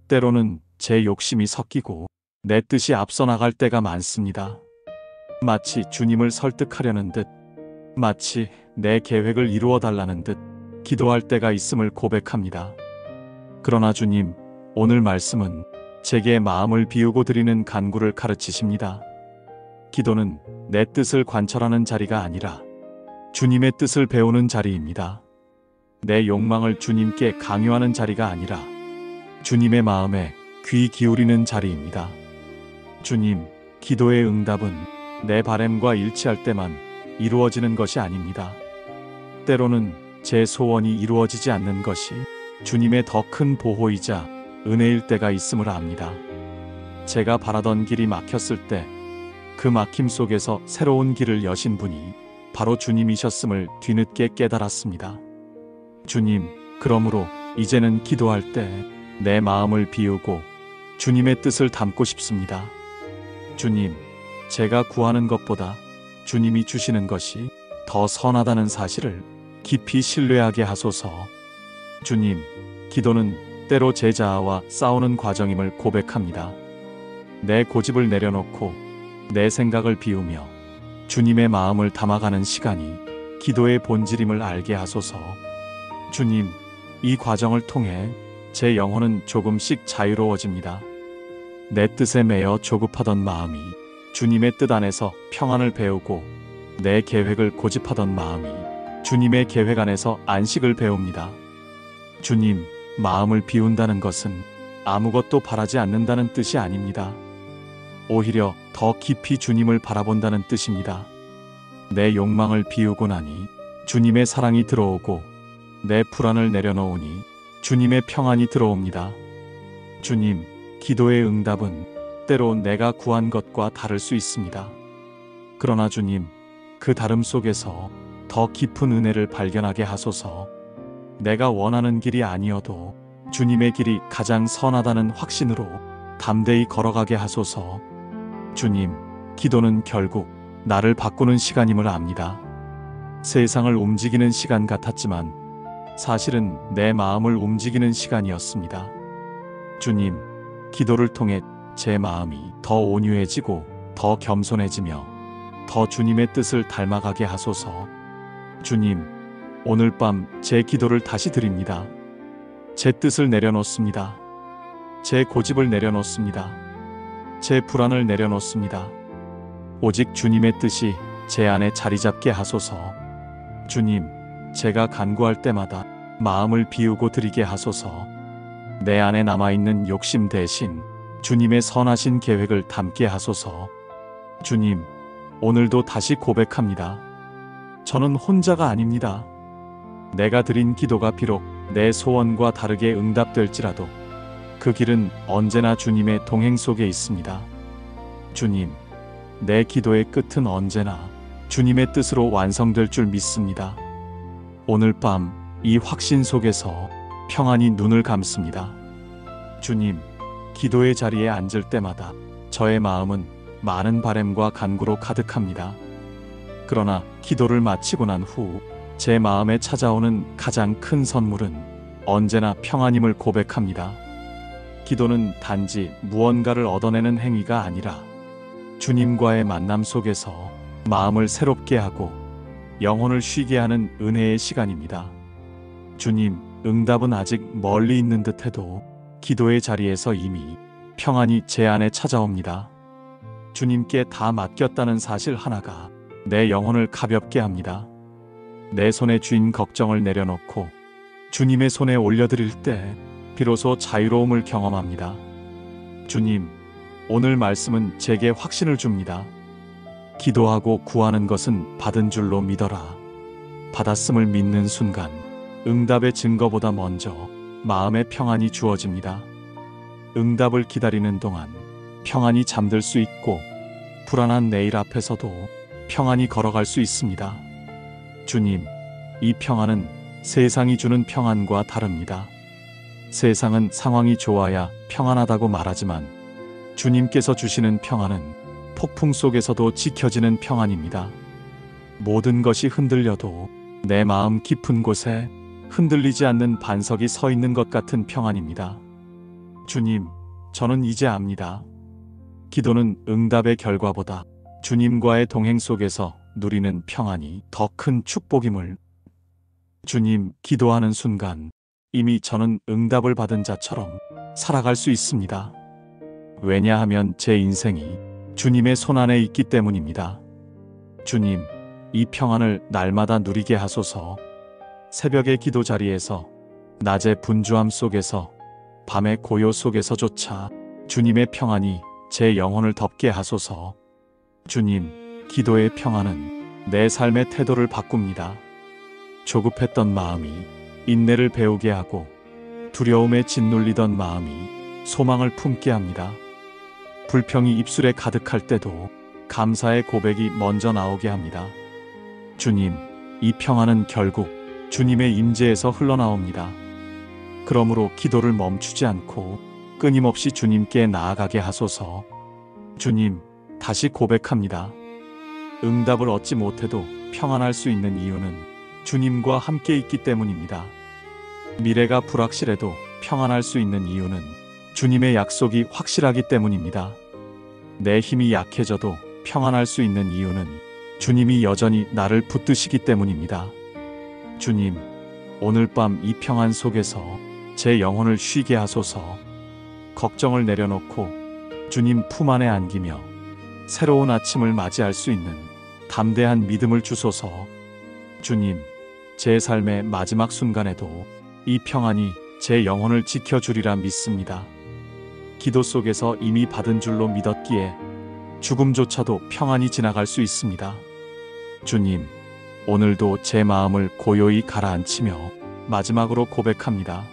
때로는 제 욕심이 섞이고 내 뜻이 앞서 나갈 때가 많습니다. 마치 주님을 설득하려는 듯, 마치 내 계획을 이루어 달라는 듯 기도할 때가 있음을 고백합니다. 그러나 주님, 오늘 말씀은 제게 마음을 비우고 드리는 간구를 가르치십니다. 기도는 내 뜻을 관철하는 자리가 아니라 주님의 뜻을 배우는 자리입니다. 내 욕망을 주님께 강요하는 자리가 아니라 주님의 마음에 귀 기울이는 자리입니다. 주님, 기도의 응답은 내 바램과 일치할 때만 이루어지는 것이 아닙니다. 때로는 제 소원이 이루어지지 않는 것이 주님의 더 큰 보호이자 은혜일 때가 있음을 압니다. 제가 바라던 길이 막혔을 때 그 막힘 속에서 새로운 길을 여신 분이 바로 주님이셨음을 뒤늦게 깨달았습니다. 주님, 그러므로 이제는 기도할 때 내 마음을 비우고 주님의 뜻을 담고 싶습니다. 주님, 제가 구하는 것보다 주님이 주시는 것이 더 선하다는 사실을 깊이 신뢰하게 하소서. 주님, 기도는 때로 제 자아와 싸우는 과정임을 고백합니다. 내 고집을 내려놓고 내 생각을 비우며 주님의 마음을 담아가는 시간이 기도의 본질임을 알게 하소서. 주님, 이 과정을 통해 제 영혼은 조금씩 자유로워집니다. 내 뜻에 매여 조급하던 마음이 주님의 뜻 안에서 평안을 배우고 내 계획을 고집하던 마음이 주님의 계획 안에서 안식을 배웁니다. 주님, 마음을 비운다는 것은 아무것도 바라지 않는다는 뜻이 아닙니다. 오히려 더 깊이 주님을 바라본다는 뜻입니다. 내 욕망을 비우고 나니 주님의 사랑이 들어오고 내 불안을 내려놓으니 주님의 평안이 들어옵니다. 주님, 기도의 응답은 때로 내가 구한 것과 다를 수 있습니다. 그러나 주님, 그 다름 속에서 더 깊은 은혜를 발견하게 하소서. 내가 원하는 길이 아니어도 주님의 길이 가장 선하다는 확신으로 담대히 걸어가게 하소서. 주님, 기도는 결국 나를 바꾸는 시간임을 압니다. 세상을 움직이는 시간 같았지만 사실은 내 마음을 움직이는 시간이었습니다. 주님, 기도를 통해 제 마음이 더 온유해지고 더 겸손해지며 더 주님의 뜻을 닮아가게 하소서. 주님, 오늘 밤 제 기도를 다시 드립니다. 제 뜻을 내려놓습니다. 제 고집을 내려놓습니다. 제 불안을 내려놓습니다. 오직 주님의 뜻이 제 안에 자리 잡게 하소서. 주님, 제가 간구할 때마다 마음을 비우고 드리게 하소서. 내 안에 남아있는 욕심 대신 주님의 선하신 계획을 담게 하소서. 주님, 오늘도 다시 고백합니다. 저는 혼자가 아닙니다. 내가 드린 기도가 비록 내 소원과 다르게 응답될지라도 그 길은 언제나 주님의 동행 속에 있습니다. 주님, 내 기도의 끝은 언제나 주님의 뜻으로 완성될 줄 믿습니다. 오늘 밤 이 확신 속에서 평안히 눈을 감습니다. 주님, 기도의 자리에 앉을 때마다 저의 마음은 많은 바램과 간구로 가득합니다. 그러나 기도를 마치고 난 후 제 마음에 찾아오는 가장 큰 선물은 언제나 평안임을 고백합니다. 기도는 단지 무언가를 얻어내는 행위가 아니라 주님과의 만남 속에서 마음을 새롭게 하고 영혼을 쉬게 하는 은혜의 시간입니다. 주님, 응답은 아직 멀리 있는 듯해도 기도의 자리에서 이미 평안이 제 안에 찾아옵니다. 주님께 다 맡겼다는 사실 하나가 내 영혼을 가볍게 합니다. 내 손에 쥔 걱정을 내려놓고 주님의 손에 올려드릴 때 비로소 자유로움을 경험합니다. 주님, 오늘 말씀은 제게 확신을 줍니다. 기도하고 구하는 것은 받은 줄로 믿어라. 받았음을 믿는 순간 응답의 증거보다 먼저 마음의 평안이 주어집니다. 응답을 기다리는 동안 평안히 잠들 수 있고 불안한 내일 앞에서도 평안히 걸어갈 수 있습니다. 주님, 이 평안은 세상이 주는 평안과 다릅니다. 세상은 상황이 좋아야 평안하다고 말하지만 주님께서 주시는 평안은 폭풍 속에서도 지켜지는 평안입니다. 모든 것이 흔들려도 내 마음 깊은 곳에 흔들리지 않는 반석이 서 있는 것 같은 평안입니다. 주님, 저는 이제 압니다. 기도는 응답의 결과보다 주님과의 동행 속에서 누리는 평안이 더 큰 축복임을. 주님, 기도하는 순간 이미 저는 응답을 받은 자처럼 살아갈 수 있습니다. 왜냐하면 제 인생이 주님의 손안에 있기 때문입니다. 주님, 이 평안을 날마다 누리게 하소서. 새벽의 기도 자리에서, 낮의 분주함 속에서, 밤의 고요 속에서조차 주님의 평안이 제 영혼을 덮게 하소서. 주님, 기도의 평안은 내 삶의 태도를 바꿉니다. 조급했던 마음이 인내를 배우게 하고 두려움에 짓눌리던 마음이 소망을 품게 합니다. 불평이 입술에 가득할 때도 감사의 고백이 먼저 나오게 합니다. 주님, 이 평안은 결국 주님의 임재에서 흘러나옵니다. 그러므로 기도를 멈추지 않고 끊임없이 주님께 나아가게 하소서. 주님, 다시 고백합니다. 응답을 얻지 못해도 평안할 수 있는 이유는 주님과 함께 있기 때문입니다. 미래가 불확실해도 평안할 수 있는 이유는 주님의 약속이 확실하기 때문입니다. 내 힘이 약해져도 평안할 수 있는 이유는 주님이 여전히 나를 붙드시기 때문입니다. 주님, 오늘 밤 이 평안 속에서 제 영혼을 쉬게 하소서. 걱정을 내려놓고 주님 품 안에 안기며 새로운 아침을 맞이할 수 있는 담대한 믿음을 주소서. 주님, 제 삶의 마지막 순간에도 이 평안이 제 영혼을 지켜주리라 믿습니다. 기도 속에서 이미 받은 줄로 믿었기에 죽음조차도 평안히 지나갈 수 있습니다. 주님, 오늘도 제 마음을 고요히 가라앉히며 마지막으로 고백합니다.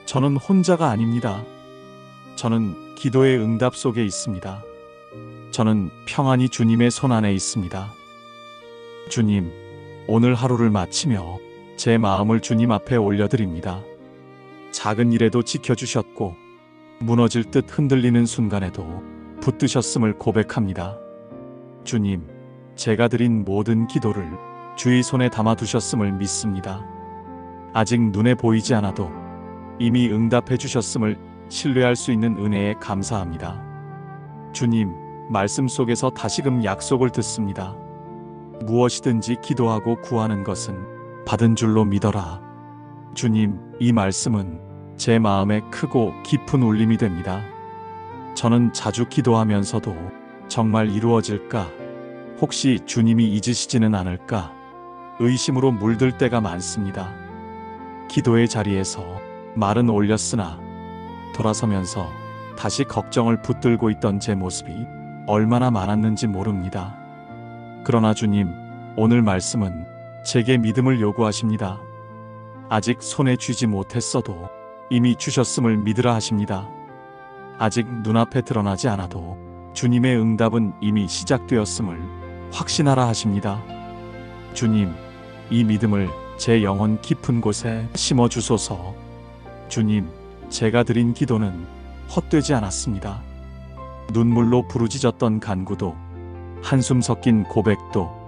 저는 혼자가 아닙니다. 저는 기도의 응답 속에 있습니다. 저는 평안히 주님의 손안에 있습니다. 주님, 오늘 하루를 마치며 제 마음을 주님 앞에 올려드립니다. 작은 일에도 지켜주셨고 무너질 듯 흔들리는 순간에도 붙드셨음을 고백합니다. 주님, 제가 드린 모든 기도를 주의 손에 담아두셨음을 믿습니다. 아직 눈에 보이지 않아도 이미 응답해 주셨음을 신뢰할 수 있는 은혜에 감사합니다. 주님, 말씀 속에서 다시금 약속을 듣습니다. 무엇이든지 기도하고 구하는 것은 받은 줄로 믿어라. 주님, 이 말씀은 제 마음에 크고 깊은 울림이 됩니다. 저는 자주 기도하면서도 정말 이루어질까? 혹시 주님이 잊으시지는 않을까? 의심으로 물들 때가 많습니다. 기도의 자리에서 말은 올렸으나 돌아서면서 다시 걱정을 붙들고 있던 제 모습이 얼마나 많았는지 모릅니다. 그러나 주님, 오늘 말씀은 제게 믿음을 요구하십니다. 아직 손에 쥐지 못했어도 이미 주셨음을 믿으라 하십니다. 아직 눈앞에 드러나지 않아도 주님의 응답은 이미 시작되었음을 확신하라 하십니다. 주님, 이 믿음을 제 영혼 깊은 곳에 심어 주소서. 주님, 제가 드린 기도는 헛되지 않았습니다. 눈물로 부르짖었던 간구도, 한숨 섞인 고백도,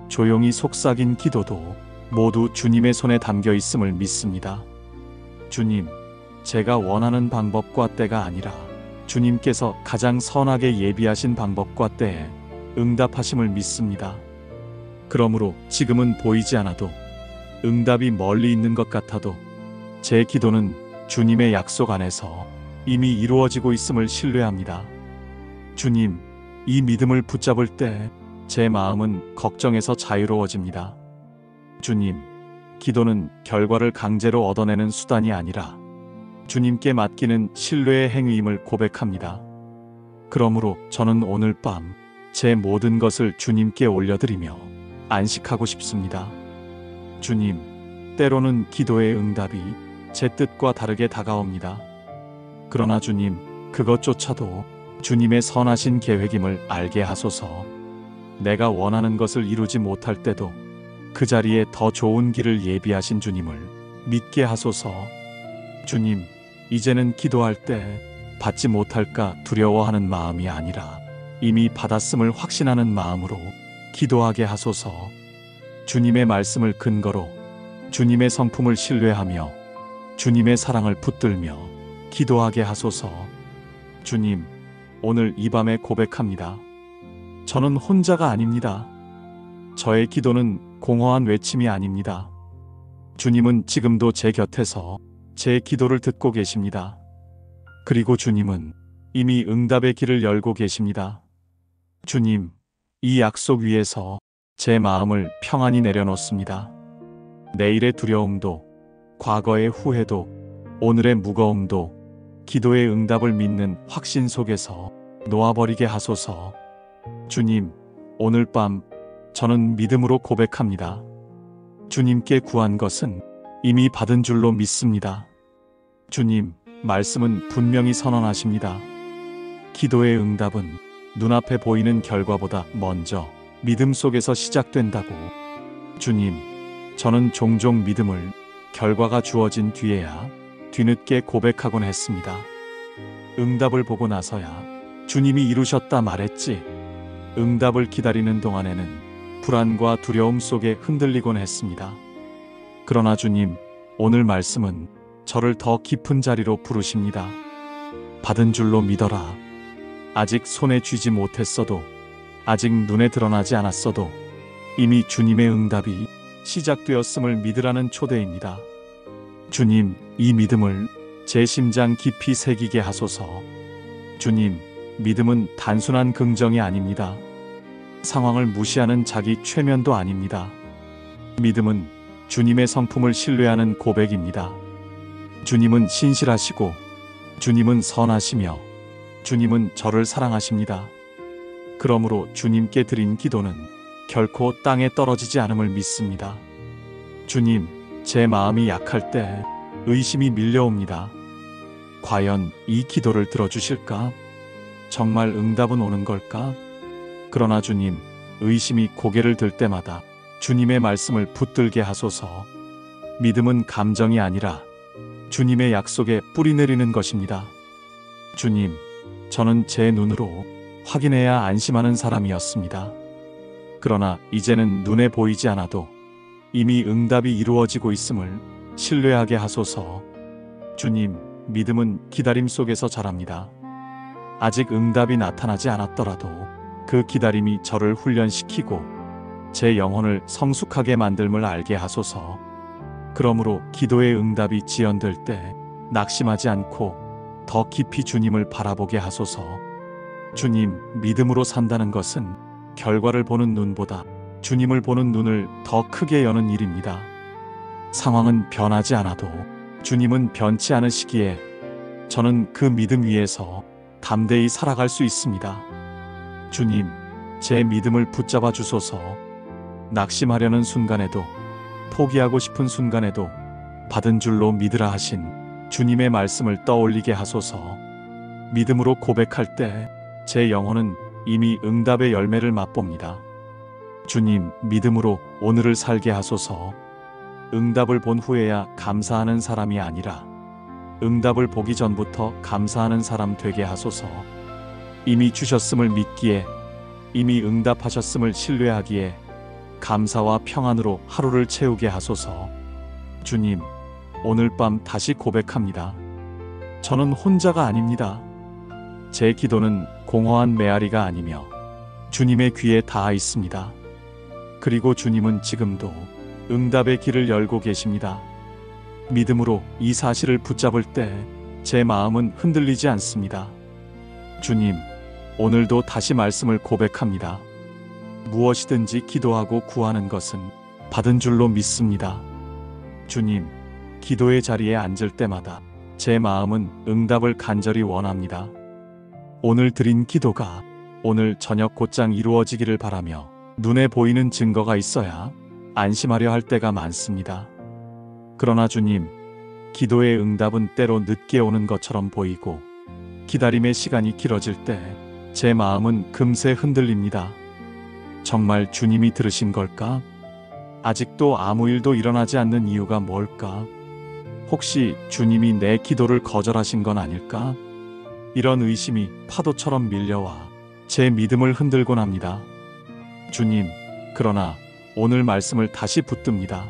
조용히 속삭인 기도도 모두 주님의 손에 담겨 있음을 믿습니다. 주님, 제가 원하는 방법과 때가 아니라 주님께서 가장 선하게 예비하신 방법과 때에 응답하심을 믿습니다. 그러므로 지금은 보이지 않아도, 응답이 멀리 있는 것 같아도 제 기도는 주님의 약속 안에서 이미 이루어지고 있음을 신뢰합니다. 주님, 이 믿음을 붙잡을 때 제 마음은 걱정에서 자유로워집니다. 주님, 기도는 결과를 강제로 얻어내는 수단이 아니라 주님께 맡기는 신뢰의 행위임을 고백합니다. 그러므로 저는 오늘 밤 제 모든 것을 주님께 올려드리며 안식하고 싶습니다. 주님, 때로는 기도의 응답이 제 뜻과 다르게 다가옵니다. 그러나 주님, 그것조차도 주님의 선하신 계획임을 알게 하소서. 내가 원하는 것을 이루지 못할 때도 그 자리에 더 좋은 길을 예비하신 주님을 믿게 하소서. 주님, 이제는 기도할 때 받지 못할까 두려워하는 마음이 아니라 이미 받았음을 확신하는 마음으로 기도하게 하소서. 주님의 말씀을 근거로 주님의 성품을 신뢰하며 주님의 사랑을 붙들며 기도하게 하소서. 주님, 오늘 이 밤에 고백합니다. 저는 혼자가 아닙니다. 저의 기도는 공허한 외침이 아닙니다. 주님은 지금도 제 곁에서 제 기도를 듣고 계십니다. 그리고 주님은 이미 응답의 길을 열고 계십니다. 주님, 이 약속 위에서 제 마음을 평안히 내려놓습니다. 내일의 두려움도, 과거의 후회도, 오늘의 무거움도 기도의 응답을 믿는 확신 속에서 놓아버리게 하소서. 주님, 오늘 밤 저는 믿음으로 고백합니다. 주님께 구한 것은 이미 받은 줄로 믿습니다. 주님, 말씀은 분명히 선언하십니다. 기도의 응답은 눈앞에 보이는 결과보다 먼저 믿음 속에서 시작된다고. 주님, 저는 종종 믿음을 결과가 주어진 뒤에야 뒤늦게 고백하곤 했습니다. 응답을 보고 나서야 주님이 이루셨다 말했지. 응답을 기다리는 동안에는 불안과 두려움 속에 흔들리곤 했습니다. 그러나 주님, 오늘 말씀은 저를 더 깊은 자리로 부르십니다. 받은 줄로 믿어라. 아직 손에 쥐지 못했어도, 아직 눈에 드러나지 않았어도 이미 주님의 응답이 시작되었음을 믿으라는 초대입니다. 주님, 이 믿음을 제 심장 깊이 새기게 하소서. 주님, 믿음은 단순한 긍정이 아닙니다. 상황을 무시하는 자기 최면도 아닙니다. 믿음은 주님의 성품을 신뢰하는 고백입니다. 주님은 신실하시고, 주님은 선하시며, 주님은 저를 사랑하십니다. 그러므로 주님께 드린 기도는 결코 땅에 떨어지지 않음을 믿습니다. 주님, 제 마음이 약할 때 의심이 밀려옵니다. 과연 이 기도를 들어주실까? 정말 응답은 오는 걸까? 그러나 주님, 의심이 고개를 들 때마다 주님의 말씀을 붙들게 하소서. 믿음은 감정이 아니라 주님의 약속에 뿌리 내리는 것입니다. 주님, 저는 제 눈으로 확인해야 안심하는 사람이었습니다. 그러나 이제는 눈에 보이지 않아도 이미 응답이 이루어지고 있음을 신뢰하게 하소서. 주님, 믿음은 기다림 속에서 자랍니다. 아직 응답이 나타나지 않았더라도 그 기다림이 저를 훈련시키고 제 영혼을 성숙하게 만들음을 알게 하소서. 그러므로 기도의 응답이 지연될 때 낙심하지 않고 더 깊이 주님을 바라보게 하소서. 주님, 믿음으로 산다는 것은 결과를 보는 눈보다 주님을 보는 눈을 더 크게 여는 일입니다. 상황은 변하지 않아도 주님은 변치 않으시기에 저는 그 믿음 위에서 담대히 살아갈 수 있습니다. 주님, 제 믿음을 붙잡아 주소서. 낙심하려는 순간에도, 포기하고 싶은 순간에도 받은 줄로 믿으라 하신 주님의 말씀을 떠올리게 하소서. 믿음으로 고백할 때 제 영혼은 이미 응답의 열매를 맛봅니다. 주님, 믿음으로 오늘을 살게 하소서. 응답을 본 후에야 감사하는 사람이 아니라 응답을 보기 전부터 감사하는 사람 되게 하소서. 이미 주셨음을 믿기에, 이미 응답하셨음을 신뢰하기에 감사와 평안으로 하루를 채우게 하소서. 주님, 오늘 밤 다시 고백합니다. 저는 혼자가 아닙니다. 제 기도는 공허한 메아리가 아니며 주님의 귀에 닿아 있습니다. 그리고 주님은 지금도 응답의 길을 열고 계십니다. 믿음으로 이 사실을 붙잡을 때 제 마음은 흔들리지 않습니다. 주님, 오늘도 다시 말씀을 고백합니다. 무엇이든지 기도하고 구하는 것은 받은 줄로 믿습니다. 주님, 기도의 자리에 앉을 때마다 제 마음은 응답을 간절히 원합니다. 오늘 드린 기도가 오늘 저녁 곧장 이루어지기를 바라며 눈에 보이는 증거가 있어야 안심하려 할 때가 많습니다. 그러나 주님, 기도의 응답은 때로 늦게 오는 것처럼 보이고 기다림의 시간이 길어질 때 제 마음은 금세 흔들립니다. 정말 주님이 들으신 걸까? 아직도 아무 일도 일어나지 않는 이유가 뭘까? 혹시 주님이 내 기도를 거절하신 건 아닐까? 이런 의심이 파도처럼 밀려와 제 믿음을 흔들곤 합니다. 주님, 그러나 오늘 말씀을 다시 붙듭니다.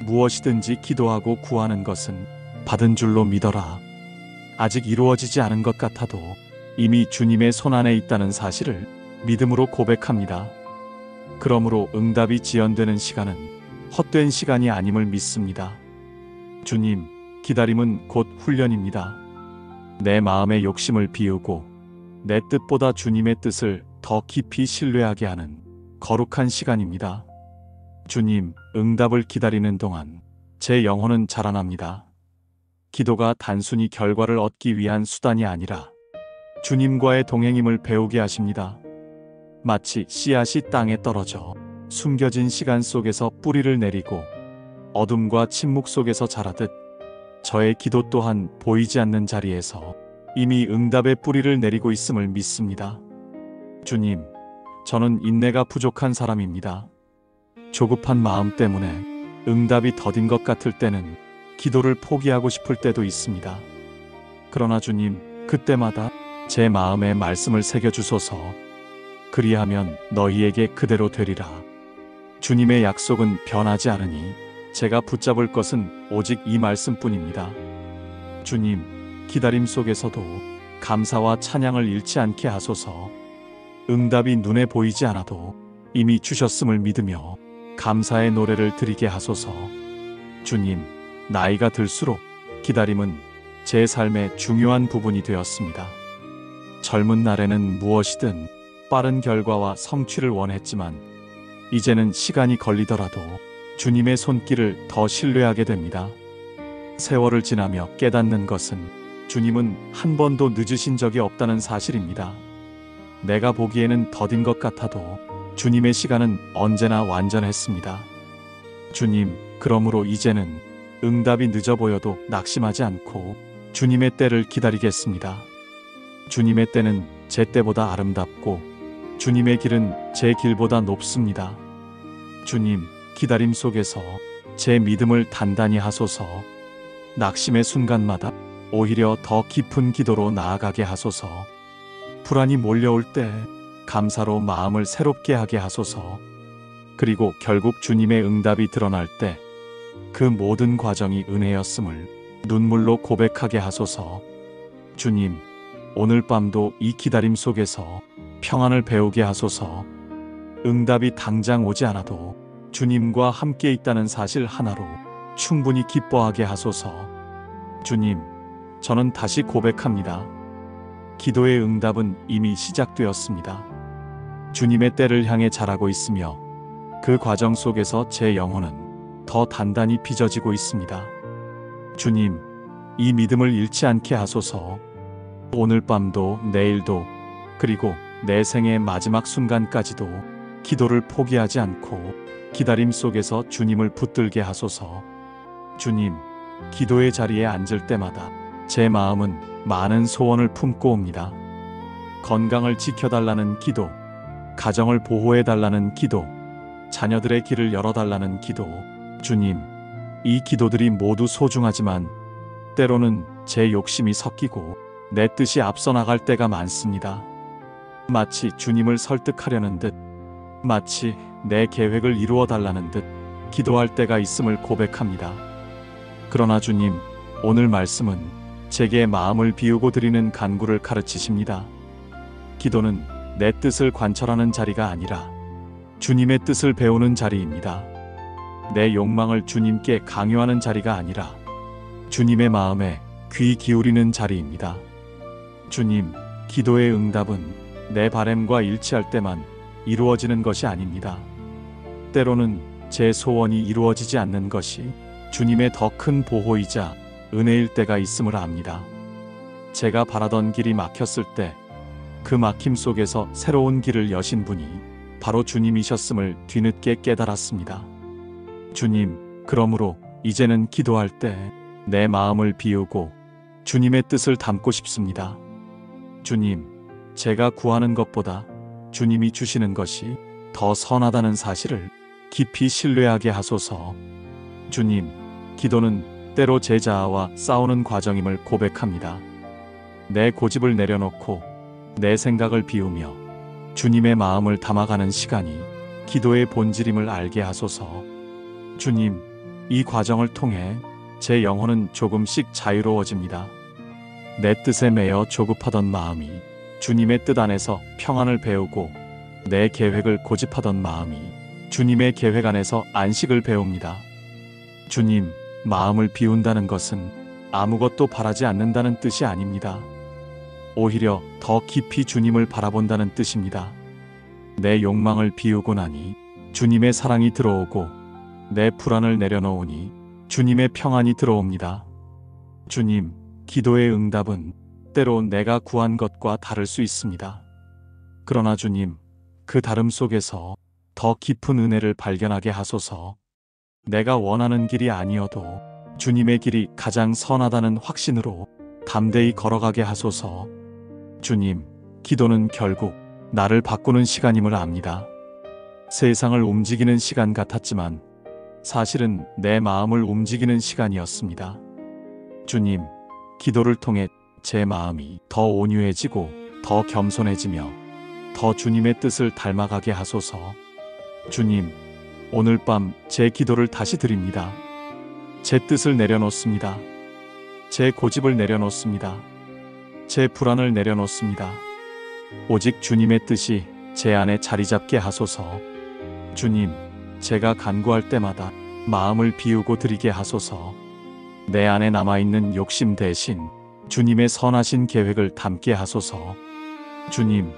무엇이든지 기도하고 구하는 것은 받은 줄로 믿어라. 아직 이루어지지 않은 것 같아도 이미 주님의 손안에 있다는 사실을 믿음으로 고백합니다. 그러므로 응답이 지연되는 시간은 헛된 시간이 아님을 믿습니다. 주님, 기다림은 곧 훈련입니다. 내 마음의 욕심을 비우고 내 뜻보다 주님의 뜻을 더 깊이 신뢰하게 하는 거룩한 시간입니다. 주님, 응답을 기다리는 동안 제 영혼은 자라납니다. 기도가 단순히 결과를 얻기 위한 수단이 아니라 주님과의 동행임을 배우게 하십니다. 마치 씨앗이 땅에 떨어져 숨겨진 시간 속에서 뿌리를 내리고 어둠과 침묵 속에서 자라듯 저의 기도 또한 보이지 않는 자리에서 이미 응답의 뿌리를 내리고 있음을 믿습니다. 주님, 저는 인내가 부족한 사람입니다. 조급한 마음 때문에 응답이 더딘 것 같을 때는 기도를 포기하고 싶을 때도 있습니다. 그러나 주님, 그때마다 제 마음에 말씀을 새겨주소서. 그리하면 너희에게 그대로 되리라. 주님의 약속은 변하지 않으니 제가 붙잡을 것은 오직 이 말씀뿐입니다. 주님, 기다림 속에서도 감사와 찬양을 잃지 않게 하소서. 응답이 눈에 보이지 않아도 이미 주셨음을 믿으며 감사의 노래를 드리게 하소서. 주님, 나이가 들수록 기다림은 제 삶의 중요한 부분이 되었습니다. 젊은 날에는 무엇이든 빠른 결과와 성취를 원했지만 이제는 시간이 걸리더라도 주님의 손길을 더 신뢰하게 됩니다. 세월을 지나며 깨닫는 것은 주님은 한 번도 늦으신 적이 없다는 사실입니다. 내가 보기에는 더딘 것 같아도 주님의 시간은 언제나 완전했습니다. 주님, 그러므로 이제는 응답이 늦어 보여도 낙심하지 않고 주님의 때를 기다리겠습니다. 주님의 때는 제 때보다 아름답고 주님의 길은 제 길보다 높습니다. 주님, 기다림 속에서 제 믿음을 단단히 하소서. 낙심의 순간마다 오히려 더 깊은 기도로 나아가게 하소서. 불안이 몰려올 때 감사로 마음을 새롭게 하게 하소서. 그리고 결국 주님의 응답이 드러날 때 그 모든 과정이 은혜였음을 눈물로 고백하게 하소서. 주님, 오늘 밤도 이 기다림 속에서 평안을 배우게 하소서. 응답이 당장 오지 않아도 주님과 함께 있다는 사실 하나로 충분히 기뻐하게 하소서. 주님, 저는 다시 고백합니다. 기도의 응답은 이미 시작되었습니다. 주님의 때를 향해 자라고 있으며 그 과정 속에서 제 영혼은 더 단단히 빚어지고 있습니다. 주님, 이 믿음을 잃지 않게 하소서. 오늘 밤도 내일도 그리고 내 생의 마지막 순간까지도 기도를 포기하지 않고 기다림 속에서 주님을 붙들게 하소서. 주님, 기도의 자리에 앉을 때마다 제 마음은 많은 소원을 품고 옵니다. 건강을 지켜달라는 기도, 가정을 보호해달라는 기도, 자녀들의 길을 열어달라는 기도. 주님, 이 기도들이 모두 소중하지만 때로는 제 욕심이 섞이고 내 뜻이 앞서 나갈 때가 많습니다. 마치 주님을 설득하려는 듯, 마치 내 계획을 이루어 달라는 듯 기도할 때가 있음을 고백합니다. 그러나 주님, 오늘 말씀은 제게 마음을 비우고 드리는 간구를 가르치십니다. 기도는 내 뜻을 관철하는 자리가 아니라 주님의 뜻을 배우는 자리입니다. 내 욕망을 주님께 강요하는 자리가 아니라 주님의 마음에 귀 기울이는 자리입니다. 주님, 기도의 응답은 내 바램과 일치할 때만 이루어지는 것이 아닙니다. 때로는 제 소원이 이루어지지 않는 것이 주님의 더 큰 보호이자 은혜일 때가 있음을 압니다. 제가 바라던 길이 막혔을 때 그 막힘 속에서 새로운 길을 여신 분이 바로 주님이셨음을 뒤늦게 깨달았습니다. 주님, 그러므로 이제는 기도할 때 내 마음을 비우고 주님의 뜻을 담고 싶습니다. 주님, 제가 구하는 것보다 주님이 주시는 것이 더 선하다는 사실을 깊이 신뢰하게 하소서. 주님, 기도는 때로 제 자아와 싸우는 과정임을 고백합니다. 내 고집을 내려놓고 내 생각을 비우며 주님의 마음을 담아가는 시간이 기도의 본질임을 알게 하소서. 주님, 이 과정을 통해 제 영혼은 조금씩 자유로워집니다. 내 뜻에 매여 조급하던 마음이 주님의 뜻 안에서 평안을 배우고 내 계획을 고집하던 마음이 주님의 계획 안에서 안식을 배웁니다. 주님, 마음을 비운다는 것은 아무것도 바라지 않는다는 뜻이 아닙니다. 오히려 더 깊이 주님을 바라본다는 뜻입니다. 내 욕망을 비우고 나니 주님의 사랑이 들어오고 내 불안을 내려놓으니 주님의 평안이 들어옵니다. 주님, 기도의 응답은 때로 내가 구한 것과 다를 수 있습니다. 그러나 주님, 그 다름 속에서 더 깊은 은혜를 발견하게 하소서. 내가 원하는 길이 아니어도 주님의 길이 가장 선하다는 확신으로 담대히 걸어가게 하소서. 주님, 기도는 결국 나를 바꾸는 시간임을 압니다. 세상을 움직이는 시간 같았지만 사실은 내 마음을 움직이는 시간이었습니다. 주님, 기도를 통해 제 마음이 더 온유해지고 더 겸손해지며 더 주님의 뜻을 닮아가게 하소서. 주님, 오늘 밤 제 기도를 다시 드립니다. 제 뜻을 내려놓습니다. 제 고집을 내려놓습니다. 제 불안을 내려놓습니다. 오직 주님의 뜻이 제 안에 자리 잡게 하소서. 주님, 제가 간구할 때마다 마음을 비우고 드리게 하소서. 내 안에 남아있는 욕심 대신 주님의 선하신 계획을 담게 하소서. 주님,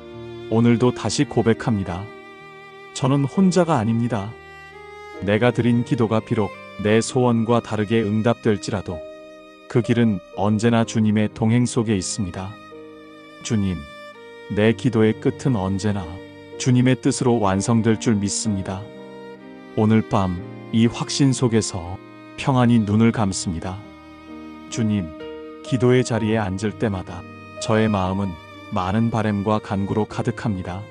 오늘도 다시 고백합니다. 저는 혼자가 아닙니다. 내가 드린 기도가 비록 내 소원과 다르게 응답될지라도 그 길은 언제나 주님의 동행 속에 있습니다. 주님, 내 기도의 끝은 언제나 주님의 뜻으로 완성될 줄 믿습니다. 오늘 밤 이 확신 속에서 평안히 눈을 감습니다. 주님, 기도의 자리에 앉을 때마다 저의 마음은 많은 바램과 간구로 가득합니다.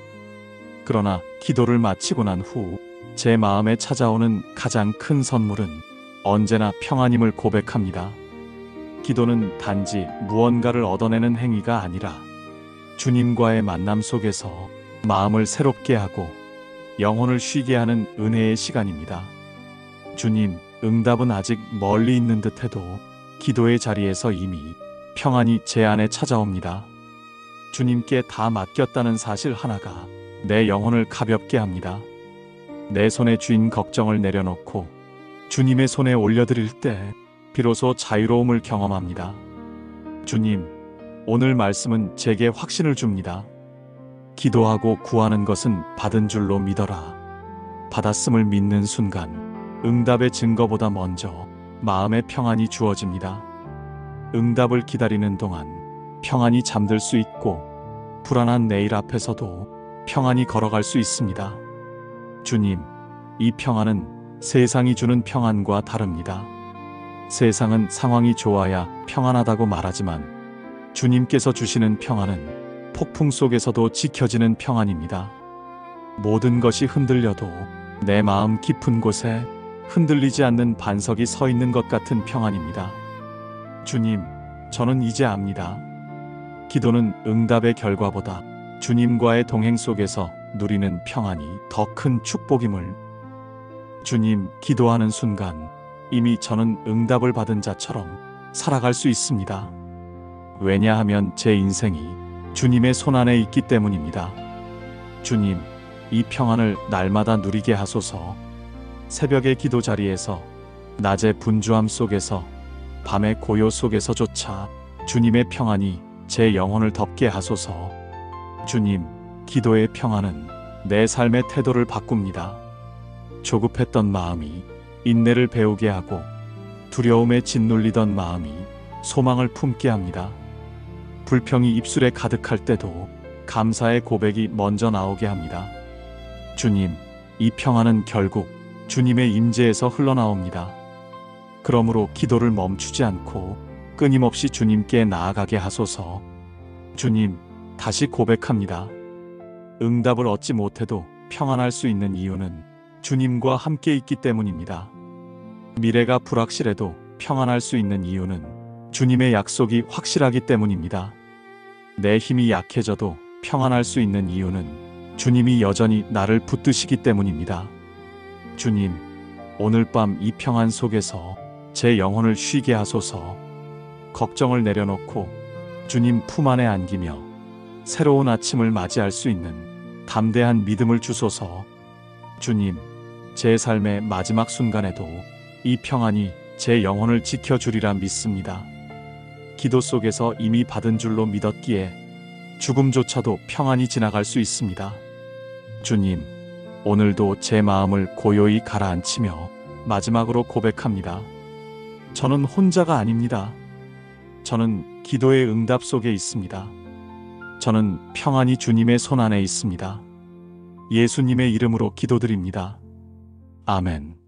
그러나 기도를 마치고 난 후 제 마음에 찾아오는 가장 큰 선물은 언제나 평안임을 고백합니다. 기도는 단지 무언가를 얻어내는 행위가 아니라 주님과의 만남 속에서 마음을 새롭게 하고 영혼을 쉬게 하는 은혜의 시간입니다. 주님, 응답은 아직 멀리 있는 듯해도 기도의 자리에서 이미 평안이 제 안에 찾아옵니다. 주님께 다 맡겼다는 사실 하나가 내 영혼을 가볍게 합니다. 내 손에 쥔 걱정을 내려놓고 주님의 손에 올려드릴 때 비로소 자유로움을 경험합니다. 주님, 오늘 말씀은 제게 확신을 줍니다. 기도하고 구하는 것은 받은 줄로 믿어라. 받았음을 믿는 순간 응답의 증거보다 먼저 마음의 평안이 주어집니다. 응답을 기다리는 동안 평안이 잠들 수 있고 불안한 내일 앞에서도 평안히 걸어갈 수 있습니다. 주님, 이 평안은 세상이 주는 평안과 다릅니다. 세상은 상황이 좋아야 평안하다고 말하지만 주님께서 주시는 평안은 폭풍 속에서도 지켜지는 평안입니다. 모든 것이 흔들려도 내 마음 깊은 곳에 흔들리지 않는 반석이 서 있는 것 같은 평안입니다. 주님, 저는 이제 압니다. 기도는 응답의 결과보다 주님과의 동행 속에서 누리는 평안이 더 큰 축복임을. 주님, 기도하는 순간 이미 저는 응답을 받은 자처럼 살아갈 수 있습니다. 왜냐하면 제 인생이 주님의 손안에 있기 때문입니다. 주님, 이 평안을 날마다 누리게 하소서. 새벽의 기도 자리에서, 낮의 분주함 속에서, 밤의 고요 속에서조차 주님의 평안이 제 영혼을 덮게 하소서. 주님, 기도의 평안은 내 삶의 태도를 바꿉니다. 조급했던 마음이 인내를 배우게 하고 두려움에 짓눌리던 마음이 소망을 품게 합니다. 불평이 입술에 가득할 때도 감사의 고백이 먼저 나오게 합니다. 주님, 이 평안은 결국 주님의 임재에서 흘러나옵니다. 그러므로 기도를 멈추지 않고 끊임없이 주님께 나아가게 하소서. 주님, 다시 고백합니다. 응답을 얻지 못해도 평안할 수 있는 이유는 주님과 함께 있기 때문입니다. 미래가 불확실해도 평안할 수 있는 이유는 주님의 약속이 확실하기 때문입니다. 내 힘이 약해져도 평안할 수 있는 이유는 주님이 여전히 나를 붙드시기 때문입니다. 주님, 오늘 밤 이 평안 속에서 제 영혼을 쉬게 하소서. 걱정을 내려놓고 주님 품 안에 안기며 새로운 아침을 맞이할 수 있는 담대한 믿음을 주소서. 주님, 제 삶의 마지막 순간에도 이 평안이 제 영혼을 지켜주리라 믿습니다. 기도 속에서 이미 받은 줄로 믿었기에 죽음조차도 평안히 지나갈 수 있습니다. 주님, 오늘도 제 마음을 고요히 가라앉히며 마지막으로 고백합니다. 저는 혼자가 아닙니다. 저는 기도의 응답 속에 있습니다. 저는 평안히 주님의 손안에 있습니다. 예수님의 이름으로 기도드립니다. 아멘.